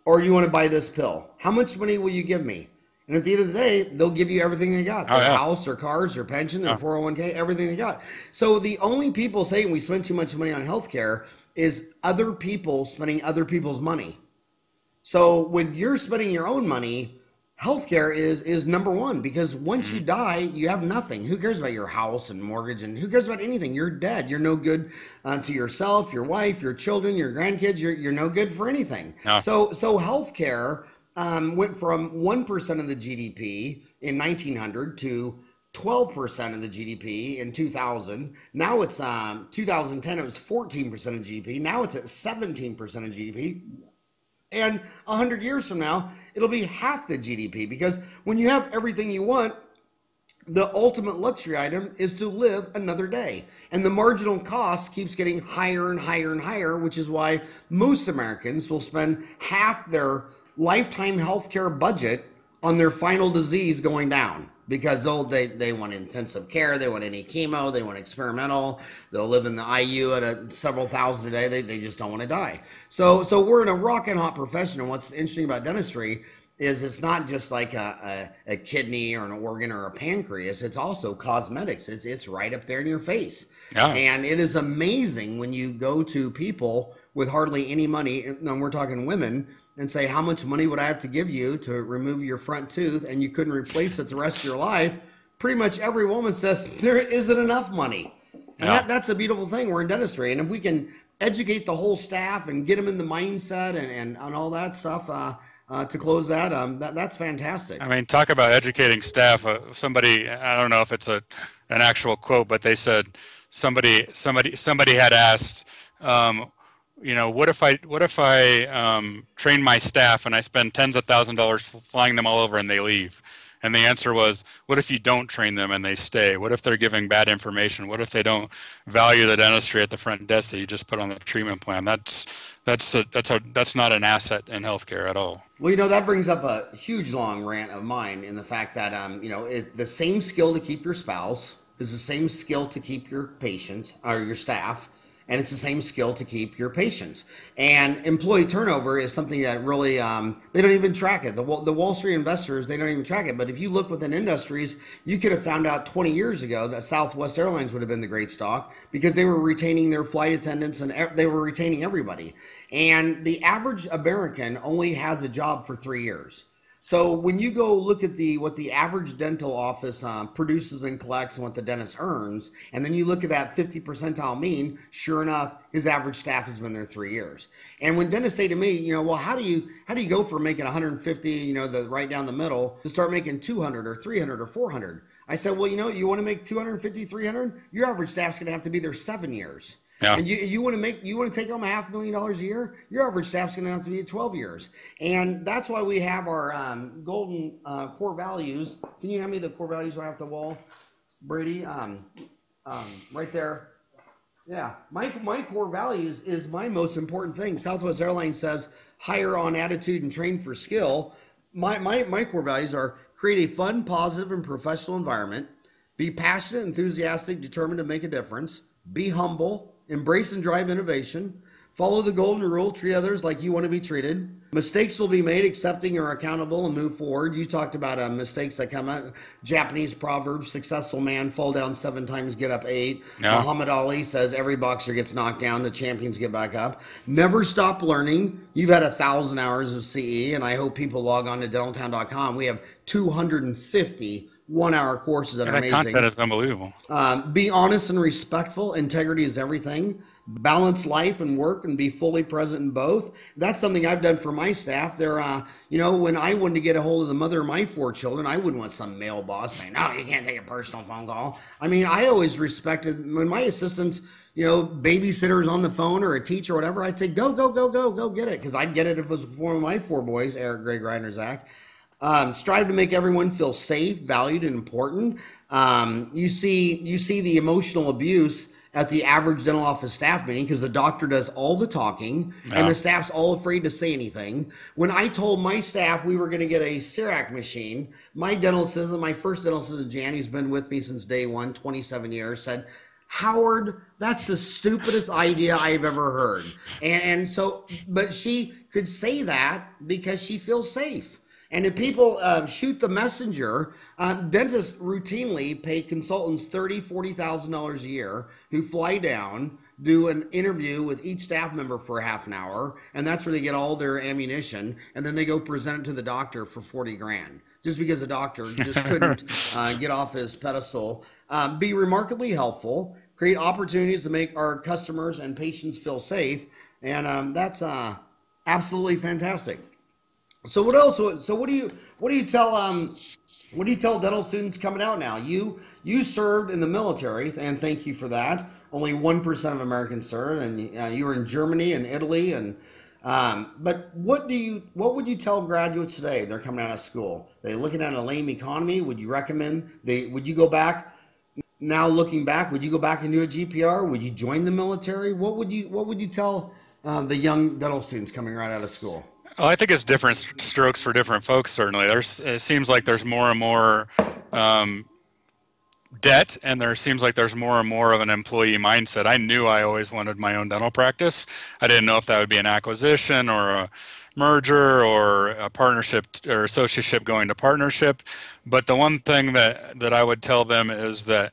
or you want to buy this pill? How much money will you give me? And at the end of the day, they'll give you everything they got. Their house, their cars, their pension, their 401k, everything they got. So the only people saying we spend too much money on healthcare is other people spending other people's money. So when you're spending your own money, healthcare is number one, because once you die, you have nothing. Who cares about your house and mortgage, and who cares about anything? You're dead. You're no good to yourself, your wife, your children, your grandkids. You're no good for anything. So healthcare went from 1% of the GDP in 1900 to 12% of the GDP in 2000. Now it's 2010. It was 14% of GDP. Now it's at 17% of GDP. And 100 years from now, it'll be half the GDP, because when you have everything you want, the ultimate luxury item is to live another day. And the marginal cost keeps getting higher and higher and higher, which is why most Americans will spend half their lifetime healthcare budget on their final disease going down. Because they want intensive care, they want any chemo, they want experimental, they'll live in the IU at several thousand a day, they just don't want to die. So we're in a rockin' hot profession, and what's interesting about dentistry is it's not just like a kidney or an organ or a pancreas, it's also cosmetics. It's right up there in your face. And it is amazing when you go to people with hardly any money, and we're talking women, and say, how much money would I have to give you to remove your front tooth, and you couldn't replace it the rest of your life? Pretty much every woman says there isn't enough money. And that's a beautiful thing. We're in dentistry. And if we can educate the whole staff and get them in the mindset and all that stuff to close that, that's fantastic. I mean, talk about educating staff. Somebody, I don't know if it's an actual quote, but they said somebody had asked, what if I train my staff and I spend tens of thousands of dollars flying them all over and they leave? And the answer was, what if you don't train them and they stay? What if they're giving bad information? What if they don't value the dentistry at the front desk that you just put on the treatment plan? That's not an asset in healthcare at all. Well, that brings up a huge long rant of mine in the fact that the same skill to keep your spouse is the same skill to keep your patients or your staff, and it's the same skill to keep your patients. And employee turnover is something that really they don't even track it. The Wall Street investors, they don't even track it. But if you look within industries, you could have found out 20 years ago that Southwest Airlines would have been the great stock because they were retaining their flight attendants and they were retaining everybody. And the average American only has a job for 3 years. So when you go look at what the average dental office produces and collects and what the dentist earns, and then you look at that 50 percentile mean, sure enough, his average staff has been there 3 years. And when dentists say to me, well, how do you go from making 150, right down the middle, to start making 200 or 300 or 400? I said, well, you want to make 250, 300? Your average staff's going to have to be there 7 years. Yeah. And you want to take home $500,000 a year, your average staff's going to have to be at 12 years. And that's why we have our golden core values. Can you hand me the core values right off the wall, Brady? Right there. Yeah, my core values is my most important thing. Southwest Airlines says hire on attitude and train for skill. My core values are create a fun, positive, and professional environment, be passionate, enthusiastic, determined to make a difference, be humble, embrace and drive innovation, follow the golden rule, treat others like you want to be treated. Mistakes will be made, accepting or accountable, and move forward. You talked about mistakes that come up. Japanese proverb, successful man, fall down 7 times, get up 8. Yeah. Muhammad Ali says every boxer gets knocked down, the champions get back up. Never stop learning. You've had 1,000 hours of CE, and I hope people log on to dentaltown.com. We have 250 one-hour courses that are amazing. That content is unbelievable. Be honest and respectful. Integrity is everything. Balance life and work and be fully present in both. That's something I've done for my staff. They're, when I wanted to get a hold of the mother of my 4 children, I wouldn't want some male boss saying, no, you can't take a personal phone call. I mean, I always respected when my assistants, babysitters on the phone or a teacher or whatever, I'd say, go get it. Because I'd get it if it was one of my 4 boys, Eric, Greg, Ryder, Zach. Strive to make everyone feel safe, valued, and important. You see the emotional abuse at the average dental office staff meeting because the doctor does all the talking and the staff's all afraid to say anything. When I told my staff we were going to get a CERAC machine, my first dental assistant, Jan, who's been with me since day one, 27 years, said, Howard, that's the stupidest idea I've ever heard. And so, but she could say that because she feels safe. And if people shoot the messenger, dentists routinely pay consultants $30,000, $40,000 a year who fly down, do an interview with each staff member for half an hour, and that's where they get all their ammunition, and then they go present it to the doctor for $40,000, just because the doctor just couldn't get off his pedestal. Be remarkably helpful, create opportunities to make our customers and patients feel safe, and that's absolutely fantastic. So what else? So what do you tell dental students coming out now? You served in the military, and thank you for that. Only 1% of Americans serve, and you were in Germany and Italy. And but what would you tell graduates today? They're coming out of school. They're looking at a lame economy. Would you recommend would you go back? Now looking back, would you go back and do a GPR? Would you join the military? What would you tell the young dental students coming right out of school? Well, I think it's different strokes for different folks, certainly. It seems like there's more and more debt, and there seems like there's more and more of an employee mindset. I knew I always wanted my own dental practice. I didn't know if that would be an acquisition or a merger or a partnership or associateship going to partnership. But the one thing that I would tell them is that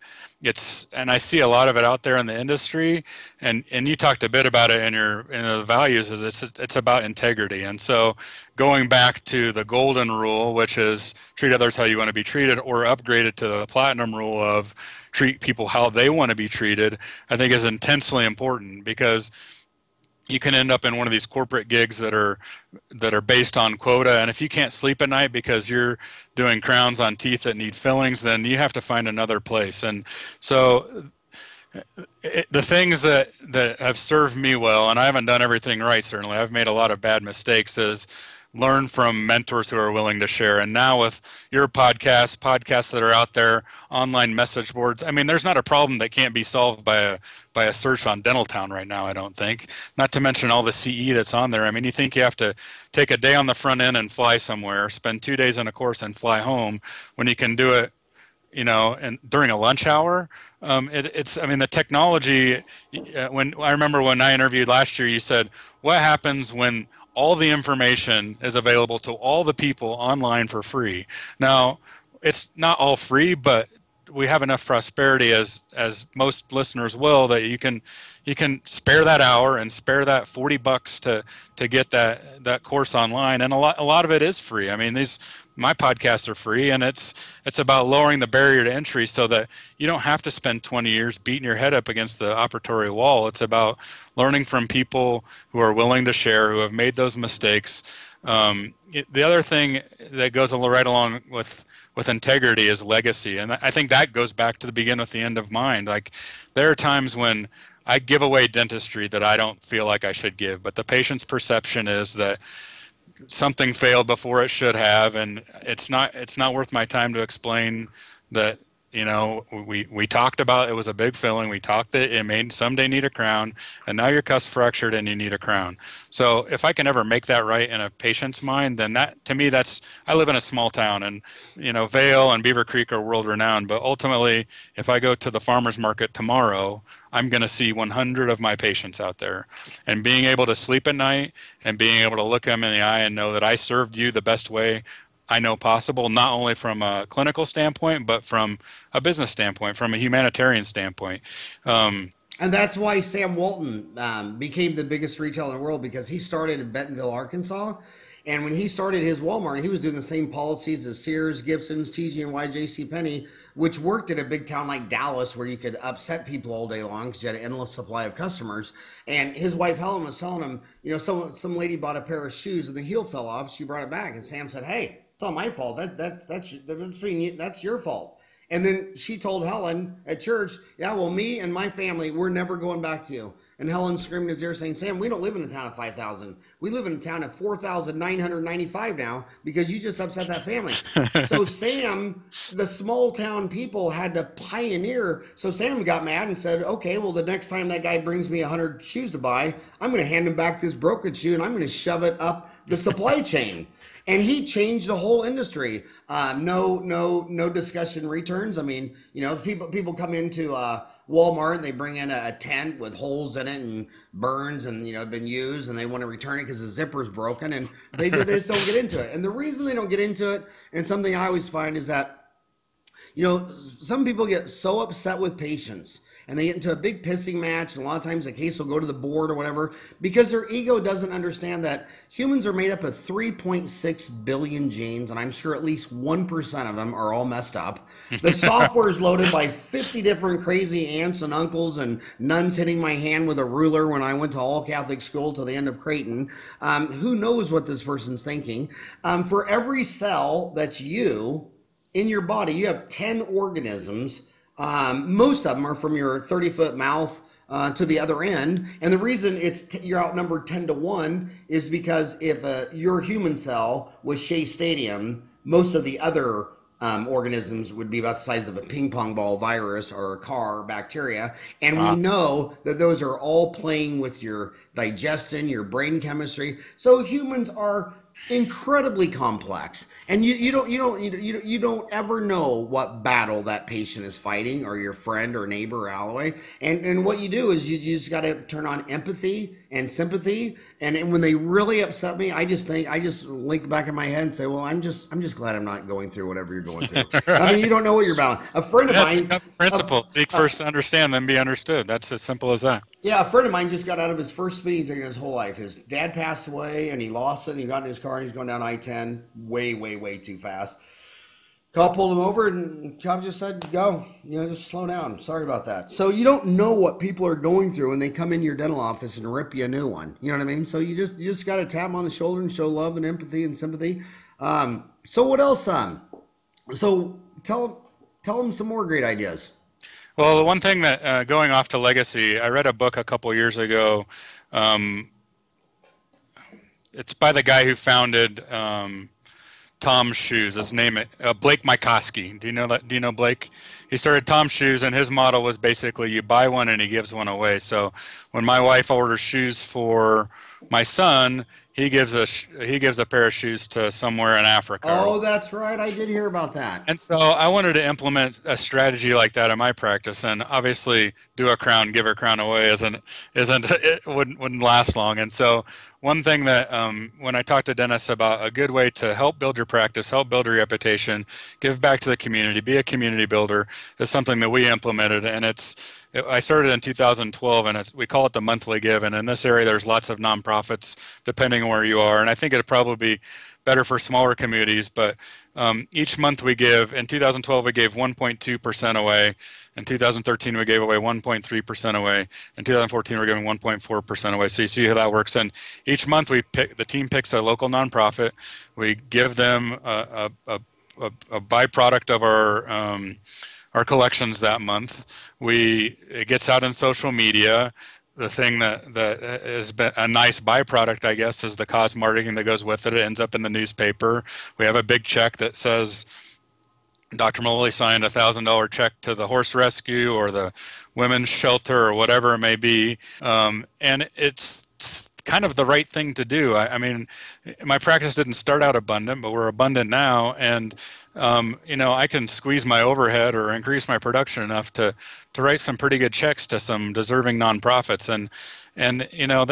and I see a lot of it out there in the industry, and you talked a bit about it in the values, is it's about integrity. And so going back to the golden rule, which is treat others how you want to be treated, or upgrade it to the platinum rule of treat people how they want to be treated, I think is intensely important, because you can end up in one of these corporate gigs that are based on quota, and if you can't sleep at night because you're doing crowns on teeth that need fillings, then you have to find another place. And so the things that have served me well, and I haven't done everything right, certainly, I've made a lot of bad mistakes, is learn from mentors who are willing to share. And now with your podcasts that are out there, online message boards, I mean, there's not a problem that can't be solved by a search on Dental Town right now, I don't think. Not to mention all the CE that's on there. I mean, you think you have to take a day on the front end and fly somewhere, spend 2 days on a course and fly home, when you can do it and during a lunch hour. I mean, the technology, when I remember when I interviewed last year, you said, what happens when all the information is available to all the people online for free? Now, it's not all free, but we have enough prosperity, as most listeners will, that you can spare that hour and spare that $40 to get that course online, and a lot of it is free. I mean, my podcasts are free, and it's about lowering the barrier to entry so that you don't have to spend 20 years beating your head up against the operatory wall. It's about learning from people who are willing to share, who have made those mistakes. The other thing that goes right along with integrity is legacy, and I think that goes back to the begin with the end of mind. Like, there are times when I give away dentistry that I don't feel like I should give, but the patient's perception is that something failed before it should have, and it's not worth my time to explain that. We talked about it was a big filling. We talked that it may someday need a crown, and now your cusp fractured and you need a crown. So if I can ever make that right in a patient's mind, then that, to me, I live in a small town, and Vail and Beaver Creek are world renowned. But ultimately, if I go to the farmer's market tomorrow, I'm going to see 100 of my patients out there, and being able to sleep at night and being able to look them in the eye and know that I served you the best way I know possible, not only from a clinical standpoint, but from a business standpoint, from a humanitarian standpoint. And that's why Sam Walton became the biggest retailer in the world, because he started in Bentonville, Arkansas. And when he started his Walmart, he was doing the same policies as Sears, Gibson's, TG&Y, JCPenney, which worked in a big town like Dallas, where you could upset people all day long because you had an endless supply of customers. And his wife Helen was telling him, some lady bought a pair of shoes and the heel fell off. She brought it back, and Sam said, "Hey, it's not my fault. That's your fault." And then she told Helen at church, "Yeah, well, me and my family, we're never going back to you." And Helen screamed in his ear saying, "Sam, we don't live in a town of 5,000. We live in a town of 4,995 now, because you just upset that family." So Sam, the small town people had to pioneer. So Sam got mad and said, "Okay, well, the next time that guy brings me 100 shoes to buy, I'm going to hand him back this broken shoe, and I'm going to shove it up the supply chain." And he changed the whole industry. No discussion returns. I mean, people come into Walmart and they bring in a tent with holes in it and burns and been used, and they want to return it because the zipper's broken, and they just don't get into it. And the reason they don't get into it, and something I always find, is that some people get so upset with patients, and they get into a big pissing match, and a lot of times the case will go to the board or whatever, because their ego doesn't understand that humans are made up of 3.6 billion genes, and I'm sure at least 1% of them are all messed up. The software is loaded by 50 different crazy aunts and uncles and nuns hitting my hand with a ruler when I went to all Catholic school till the end of Creighton. Who knows what this person's thinking? For every cell that's you in your body, you have 10 organisms. Most of them are from your 30-foot mouth to the other end. And the reason you're outnumbered 10 to 1 is because if your human cell was Shea Stadium, most of the other organisms would be about the size of a ping pong ball virus or a car or bacteria. And we know that those are all playing with your digestion, your brain chemistry. So humans are incredibly complex, and you don't ever know what battle that patient is fighting, or your friend or neighbor or alloy. And what you do is you just got to turn on empathy and sympathy. And when they really upset me, I just link back in my head and say, well, I'm just glad I'm not going through whatever you're going through. Right. I mean, you don't know what you're battling. A friend of mine, principle: seek first to understand, then be understood. That's as simple as that. Yeah, a friend of mine just got out of his first speeding ticket in his whole life. His dad passed away, and he lost it, and he got in his car, and he's going down I-10 way too fast. Cop pulled him over, and cop just said, "Go, just slow down. Sorry about that." So you don't know what people are going through when they come in your dental office and rip you a new one. You know what I mean? So you just got to tap them on the shoulder and show love and empathy and sympathy. So what else? So tell them some more great ideas. Well, the one thing that, going off to legacy, I read a book a couple years ago. It's by the guy who founded Tom's Shoes. His name is Blake Mycoskie. Do you know that? Do you know Blake? He started Tom's Shoes, and his motto was basically, you buy one and he gives one away. So when my wife orders shoes for my son, he gives a pair of shoes to somewhere in Africa or Oh, that's right. I did hear about that. and so I wanted to implement a strategy like that in my practice, and obviously, do a crown, give a crown away isn't it wouldn't last long. And so, one thing that when I talk to dentists about a good way to help build your practice, help build your reputation, give back to the community, be a community builder, is something that we implemented, and I started in 2012, and we call it the monthly give. And in this area, there's lots of nonprofits, depending on where you are. And I think it'd probably be better for smaller communities, but each month we give. In 2012, we gave 1.2% away. In 2013, we gave away 1.3% away. In 2014, we're giving 1.4% away. So you see how that works. And each month the team picks a local nonprofit. We give them a byproduct of our collections that month. It gets out in social media. The thing that has been a nice byproduct, I guess, is the cost marketing that goes with it. It ends up in the newspaper. We have a big check that says Dr. Maloley signed $1,000 check to the horse rescue or the women's shelter or whatever it may be. And it's kind of the right thing to do. I mean, my practice didn't start out abundant, but we're abundant now. And, I can squeeze my overhead or increase my production enough to write some pretty good checks to some deserving nonprofits. And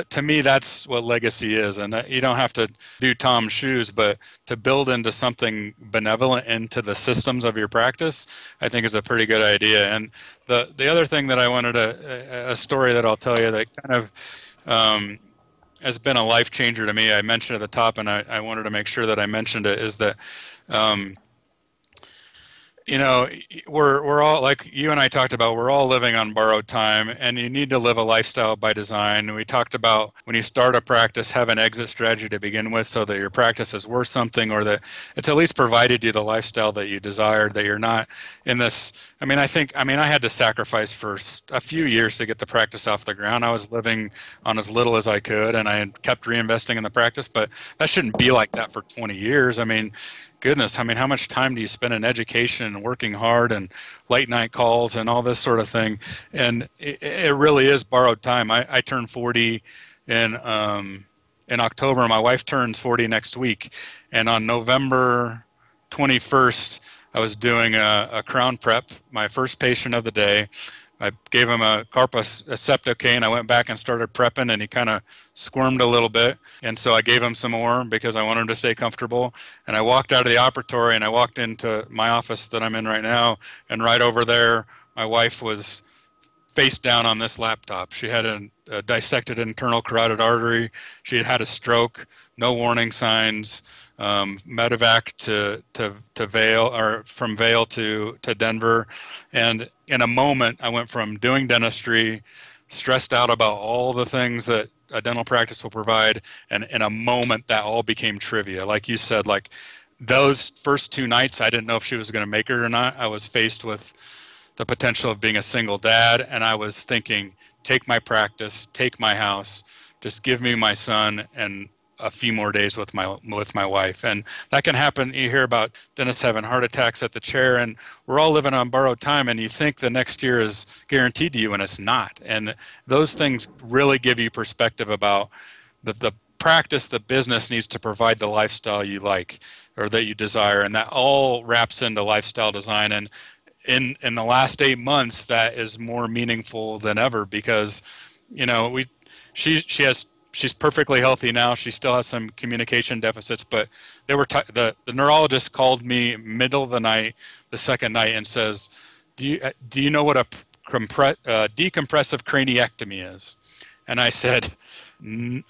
to me, that's what legacy is. And you don't have to do Tom's shoes, but to build into something benevolent into the systems of your practice, I think is a pretty good idea. And the other thing that I wanted a story that I'll tell you that kind of has been a life changer to me. I mentioned at the top, and I wanted to make sure that I mentioned it, is that we're all, like you and I talked about, we're all living on borrowed time, and you need to live a lifestyle by design. And we talked about when you start a practice, have an exit strategy to begin with so that your practice is worth something, or that it's at least provided you the lifestyle that you desired, that you're not in this. I had to sacrifice for a few years to get the practice off the ground. I was living on as little as I could, and I had kept reinvesting in the practice, but that shouldn't be like that for 20 years. Goodness, how much time do you spend in education and working hard and late night calls and all this sort of thing? And it really is borrowed time. I turned 40 in October. My wife turns 40 next week. And on November 21st, I was doing a crown prep, my first patient of the day. I gave him a carpus acceptocane. I went back and started prepping, and he kind of squirmed a little bit. And so I gave him some more because I wanted him to stay comfortable. And I walked out of the operatory, and I walked into my office that I'm in right now. And right over there, my wife was face down on this laptop. She had a dissected internal carotid artery. She had had a stroke, no warning signs. Medevac to Vail, or from Vail to Denver. And in a moment, I went from doing dentistry, stressed out about all the things that a dental practice will provide, and in a moment that all became trivia. Like you said, like those first 2 nights, I didn't know if she was going to make it or not. I was faced with the potential of being a single dad, and I was thinking, take my practice, take my house, just give me my son and a few more days with my wife. And that can happen. You hear about dentists having heart attacks at the chair, and we're all living on borrowed time, and you think the next year is guaranteed to you, and it's not. And those things really give you perspective about the practice. The business needs to provide the lifestyle you like or that you desire, and that all wraps into lifestyle design. And in the last 8 months, that is more meaningful than ever, because she's perfectly healthy now. She still has some communication deficits, but the neurologist called me middle of the night, the second night, and says, do you know what a decompressive craniectomy is? And I said,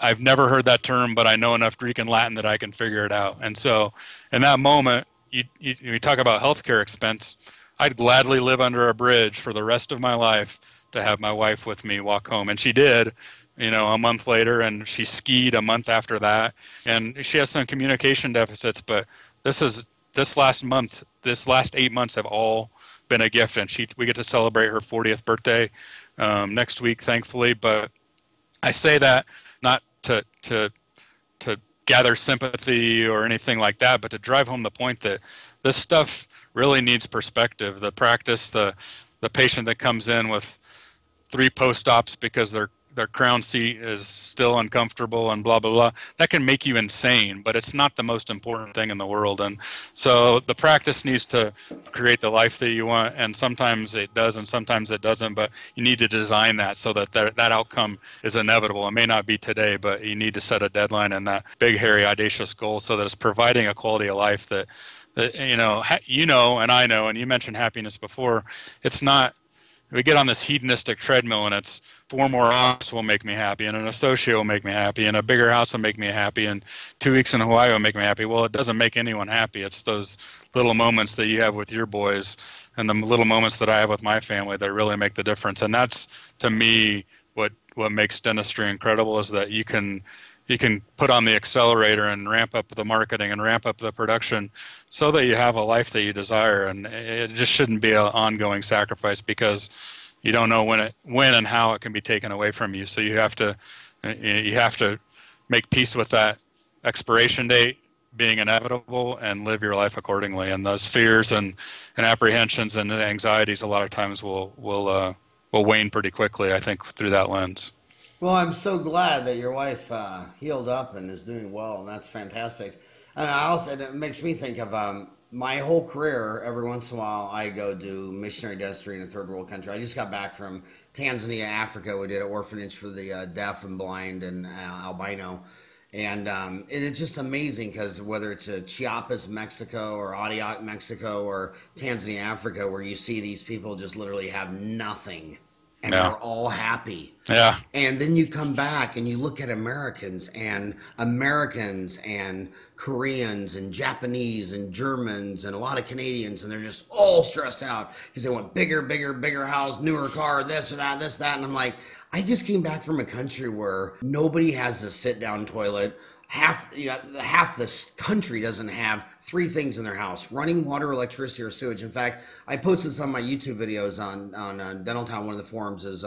I've never heard that term, but I know enough Greek and Latin that I can figure it out. And so in that moment, you talk about healthcare expense. I'd gladly live under a bridge for the rest of my life to have my wife with me walk home. And she did, a month later, and she skied a month after that. And she has some communication deficits, but this last 8 months have all been a gift. And we get to celebrate her 40th birthday next week, thankfully. But I say that not to gather sympathy or anything like that, but to drive home the point that this stuff really needs perspective. The practice, the patient that comes in with 3 post-ops because their crown seat is still uncomfortable and blah blah blah. That can make you insane, but it's not the most important thing in the world. And so the practice needs to create the life that you want, and sometimes it does and sometimes it doesn't, but you need to design that so that that outcome is inevitable. It may not be today, but you need to set a deadline and that big hairy audacious goal so that it's providing a quality of life that and I know, and you mentioned happiness before. It's not, we get on this hedonistic treadmill and it's 4 more hours will make me happy, and an associate will make me happy, and a bigger house will make me happy, and 2 weeks in Hawaii will make me happy. Well, it doesn't make anyone happy. It's those little moments that you have with your boys and the little moments that I have with my family that really make the difference. And that's, to me, what makes dentistry incredible, is that you can put on the accelerator and ramp up the marketing and ramp up the production so that you have a life that you desire. And it just shouldn't be an ongoing sacrifice, because you don't know when and how it can be taken away from you. So you have to make peace with that expiration date being inevitable and live your life accordingly. And those fears and apprehensions and anxieties a lot of times will wane pretty quickly, I think, through that lens. Well, I'm so glad that your wife healed up and is doing well, and that's fantastic. And it makes me think of my whole career. Every once in a while, I go do missionary dentistry in a third world country. I just got back from Tanzania, Africa. We did an orphanage for the deaf and blind and albino. And it's just amazing, because whether it's Chiapas, Mexico, or Antioch, Mexico, or Tanzania, Africa, where you see these people just literally have nothing, and they're all happy. Yeah. And then you come back and you look at Americans and Koreans and Japanese and Germans and a lot of Canadians, and they're just all stressed out because they want bigger house, newer car, this or that, this, that. And I'm like, I just came back from a country where nobody has a sit-down toilet. Half this country doesn't have 3 things in their house: running water, electricity, or sewage. In fact, I posted some of my YouTube videos on Dental Town. One of the forums is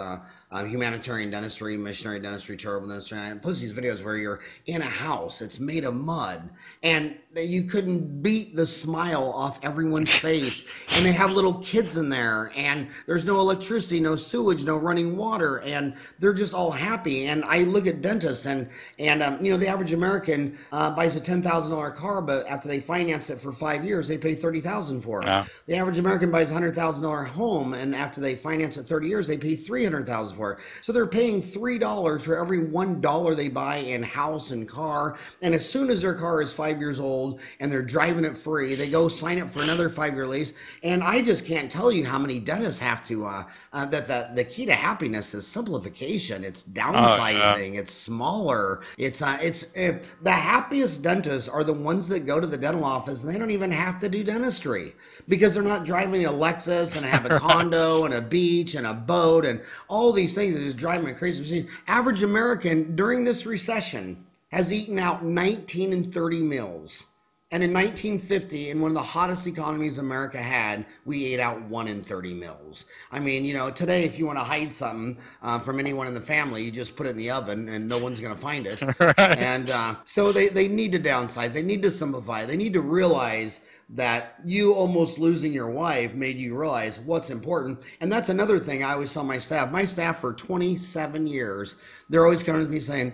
humanitarian dentistry, missionary dentistry, charitable dentistry. And I post these videos where you're in a house, it's made of mud, and you couldn't beat the smile off everyone's face. And they have little kids in there, and there's no electricity, no sewage, no running water, and they're just all happy. And I look at dentists, and the average American buys a $10,000 car, but after they finance it for 5 years, they pay $30,000 for it. Yeah. The average American buys a $100,000 home, and after they finance it 30 years, they pay $300,000 for it. So they're paying $3 for every $1 they buy in house and car. And as soon as their car is 5 years old and they're driving it free, they go sign up for another 5-year lease. And I just can't tell you how many dentists have to that the key to happiness is simplification. It's downsizing. It's smaller. It's the happiest dentists are the ones that go to the dental office and they don't even have to do dentistry, because they're not driving a Lexus and have a condo and a beach and a boat and all these things that just drive me crazy. Average American during this recession has eaten out 19 and 30 meals. And in 1950, in one of the hottest economies America had, we ate out 1 in 30 meals. I mean, today, if you want to hide something from anyone in the family, you just put it in the oven and no one's going to find it. Right. And so they need to downsize. They need to simplify. They need to realize that you almost losing your wife made you realize what's important. And that's another thing I always tell my staff. My staff for 27 years, they're always coming to me saying,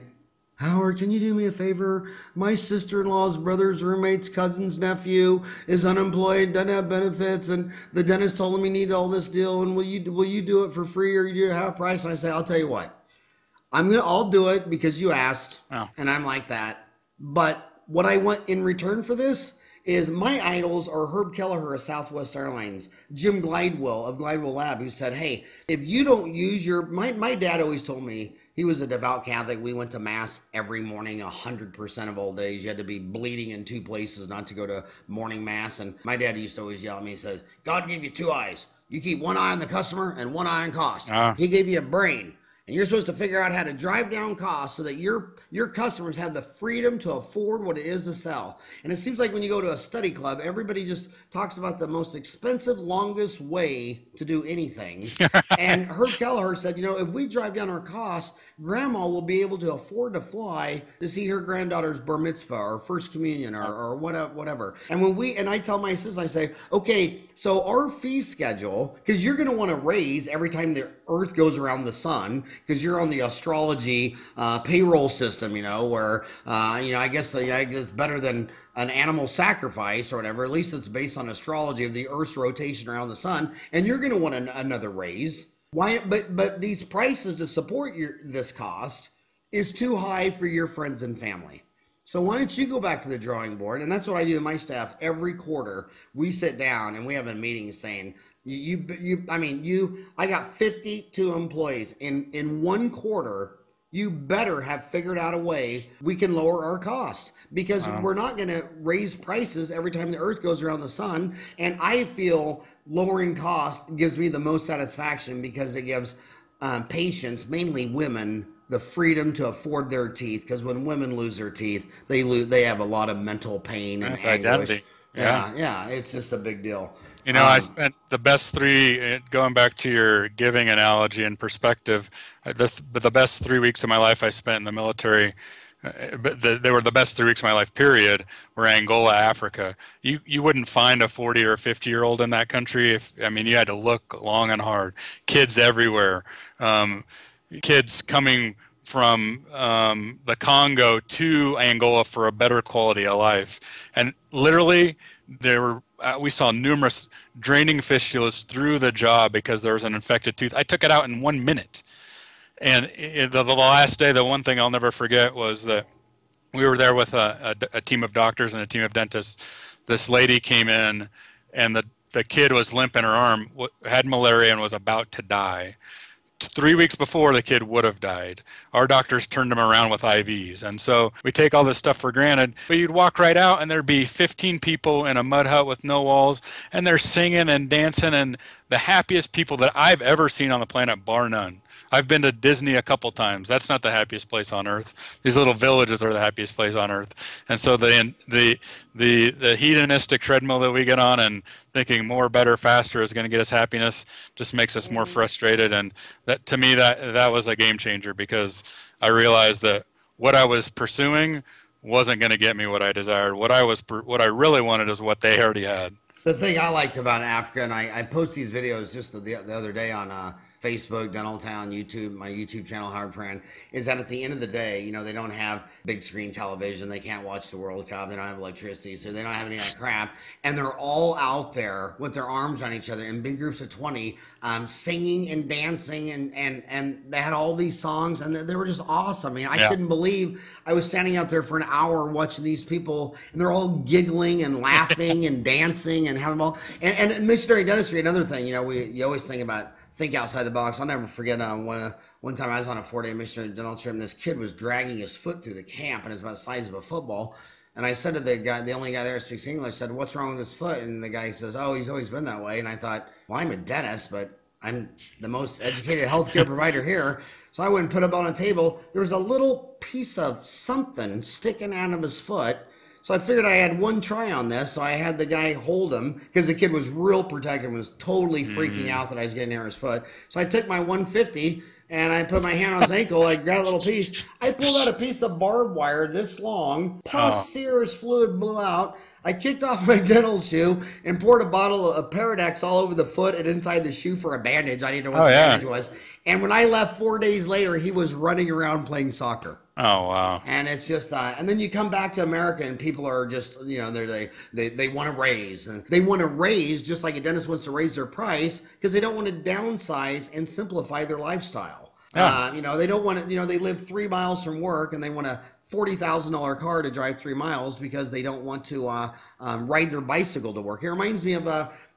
Howard, can you do me a favor? My sister-in-law's brother's roommate's cousin's nephew is unemployed, doesn't have benefits, and the dentist told him he needed all this deal, and will you do it for free, or you do have a price? And I say, I'll tell you what, I'll do it because you asked, and I'm like that. But what I want in return for this is my idols are Herb Kelleher of Southwest Airlines, Jim Glidewell of Glidewell Lab, who said, hey, if you don't use my dad always told me, he was a devout Catholic. We went to Mass every morning, 100% of all days. You had to be bleeding in 2 places not to go to morning Mass. And my dad used to always yell at me, he said, God gave you 2 eyes. You keep 1 eye on the customer and 1 eye on cost. He gave you a brain. And you're supposed to figure out how to drive down costs so that your customers have the freedom to afford what it is to sell. And it seems like when you go to a study club, everybody just talks about the most expensive, longest way to do anything. And Herb Kelleher said, if we drive down our costs, Grandma will be able to afford to fly to see her granddaughter's bar mitzvah or first communion or whatever. And I tell my assistant, I say, okay, so our fee schedule, because you're going to want to raise every time the earth goes around the sun, because you're on the astrology payroll system, where I guess it's better than an animal sacrifice or whatever. At least it's based on astrology of the Earth's rotation around the sun, and you're going to want another raise. Why? But these prices to support this cost is too high for your friends and family. So why don't you go back to the drawing board? And that's what I do with my staff every quarter. We sit down and we have a meeting saying, I got 52 employees in one quarter. You better have figured out a way we can lower our cost, because we're not going to raise prices every time the earth goes around the sun. And I feel lowering costs gives me the most satisfaction, because it gives patients, mainly women, the freedom to afford their teeth. Because when women lose their teeth, they have a lot of mental pain and anguish. Identity. Yeah, it's just a big deal. I spent the best going back to your giving analogy and perspective, the best 3 weeks of my life I spent in the military, they were the best 3 weeks of my life, period, were Angola, Africa. You wouldn't find a 40 or 50-year-old in that country. You had to look long and hard. Kids everywhere. Kids coming from the Congo to Angola for a better quality of life. And literally, we saw numerous draining fistulas through the jaw because there was an infected tooth. I took it out in 1 minute. And the last day, the one thing I'll never forget was that we were there with a team of doctors and a team of dentists. This lady came in, and the kid was limp in her arm, had malaria, and was about to die. 3 weeks before, the kid would have died. Our doctors turned him around with IVs. And so we take all this stuff for granted. But you'd walk right out and there'd be 15 people in a mud hut with no walls, and they're singing and dancing, and the happiest people that I've ever seen on the planet, bar none. I've been to Disney a couple times. That's not the happiest place on earth. These little villages are the happiest place on earth. And so the hedonistic treadmill that we get on and thinking more, better, faster is going to get us happiness just makes us more frustrated. And that, to me, that was a game changer, because I realized that what I was pursuing wasn't going to get me what I desired. What I really wanted is what they already had. The thing I liked about Africa, and I post these videos just the other day on Facebook, Dental Town, YouTube, my YouTube channel, Howard Farran, is that at the end of the day, they don't have big screen television. They can't watch the World Cup. They don't have electricity, so they don't have any of that crap. And they're all out there with their arms on each other in big groups of 20, singing and dancing, and they had all these songs, and they were just awesome. I couldn't believe I was standing out there for an hour watching these people, and they're all giggling and laughing and dancing and having all. And missionary dentistry, another thing, you always think outside the box. I'll never forget one time I was on a 4-day missionary dental trip, and this kid was dragging his foot through the camp, and it's about the size of a football. And I said to the guy, the only guy there who speaks English, I said, "What's wrong with his foot?" And the guy says, "Oh, he's always been that way." And I thought, well, I'm a dentist, but I'm the most educated healthcare provider here. So I went and put him on a table. There was a little piece of something sticking out of his foot. So I figured I had one try on this, so I had the guy hold him, because the kid was real protective and was totally freaking out that I was getting near his foot. So I took my 150, and I put my hand on his ankle, I grabbed a little piece. I pulled out a piece of barbed wire this long, pus Sears fluid blew out. I kicked off my dental shoe and poured a bottle of Paradex all over the foot and inside the shoe for a bandage. I didn't know what the bandage was. And when I left 4 days later, he was running around playing soccer. Oh, wow. And it's just, and then you come back to America and people are just, they want to raise. And they want to raise just like a dentist wants to raise their price, because they don't want to downsize and simplify their lifestyle. Yeah. They don't want to, they live 3 miles from work and they want a $40,000 car to drive 3 miles because they don't want to ride their bicycle to work. It reminds me of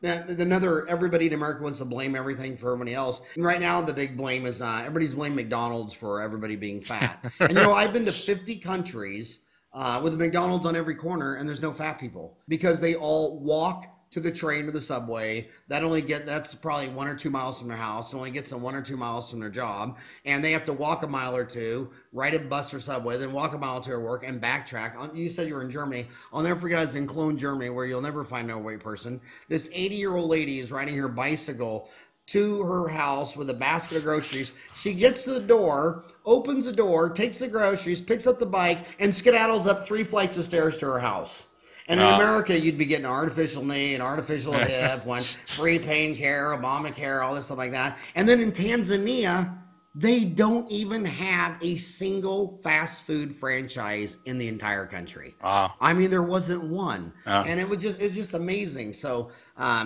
everybody in America wants to blame everything for everybody else. And right now the big blame is everybody's blaming McDonald's for everybody being fat. And I've been to 50 countries with a McDonald's on every corner, and there's no fat people, because they all walk to the train or the subway. That's probably 1 or 2 miles from their house. It only gets them 1 or 2 miles from their job, and they have to walk a mile or two, ride a bus or subway, then walk a mile to their work and backtrack. You said you were in Germany. I'll never forget, I was in Cologne, Germany, where you'll never find no white person. This 80-year-old lady is riding her bicycle to her house with a basket of groceries. She gets to the door, opens the door, takes the groceries, picks up the bike, and skedaddles up 3 flights of stairs to her house. And in America, you'd be getting an artificial knee, an artificial hip, free pain care, Obamacare, all this stuff like that. And then in Tanzania, They don't even have a single fast food franchise in the entire country. Wow. I mean, there wasn't one, Yeah. and it's just amazing. So,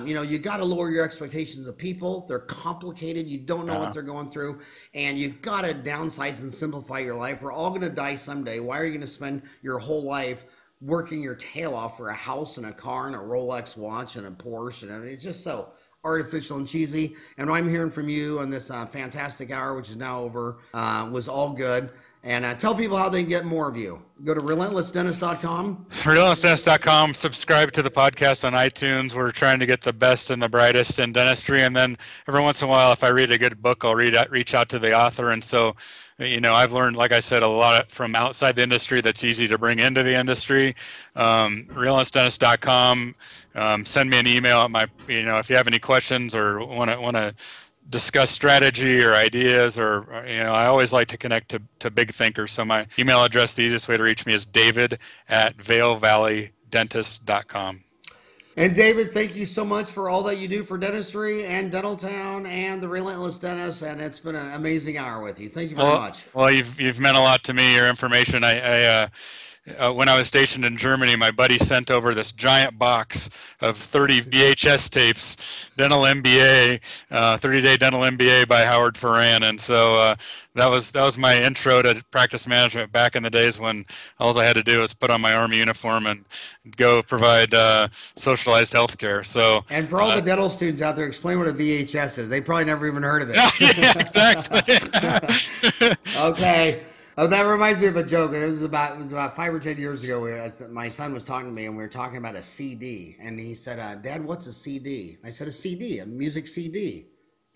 you know, you got to lower your expectations of people. They're complicated. You don't know what they're going through, and you got to downsize and simplify your life. We're all going to die someday. Why are you going to spend your whole life working your tail off for a house and a car and a Rolex watch and a Porsche? And I mean, it's just so artificial and cheesy. And what I'm hearing from you on this fantastic hour, which is now over, was all good. And tell people how they can get more of you. Go to relentlessdentist.com. Relentlessdentist.com. Subscribe to the podcast on iTunes. We're trying to get the best and the brightest in dentistry. And then every once in a while, if I read a good book, I'll reach out to the author. And so, you know, I've learned, like I said, a lot from outside the industry that's easy to bring into the industry. Relentlessdentist.com. Send me an email at my, you know, if you have any questions or want to discuss strategy or ideas, or you know, I always like to connect to big thinkers. So my email address, the easiest way to reach me is david@vailvalleydentist.com. And David, thank you so much for all that you do for dentistry and Dental Town and the Relentless Dentist. And it's been an amazing hour with you. Thank you very much. Well, you've meant a lot to me. Your information. When I was stationed in Germany, my buddy sent over this giant box of 30 VHS tapes, dental MBA, 30-day dental MBA by Howard Farran, and so that was my intro to practice management back in the days when all I had to do was put on my Army uniform and go provide socialized healthcare. So, and for all the dental students out there, explain what a VHS is. They probably never even heard of it. Yeah, exactly. Okay. Oh, that reminds me of a joke. It was about 5 or 10 years ago. My son was talking to me, and we were talking about a CD. And he said, "Dad, what's a CD?" I said, "A CD, a music CD."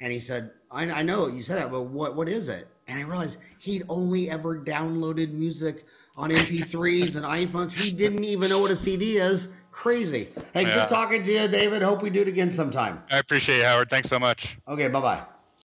And he said, "I know you said that, but what is it?" And I realized he'd only ever downloaded music on MP3s and iPhones. He didn't even know what a CD is. Crazy. Hey, good talking to you, David. Hope we do it again sometime. I appreciate it, Howard. Thanks so much. Okay, bye-bye.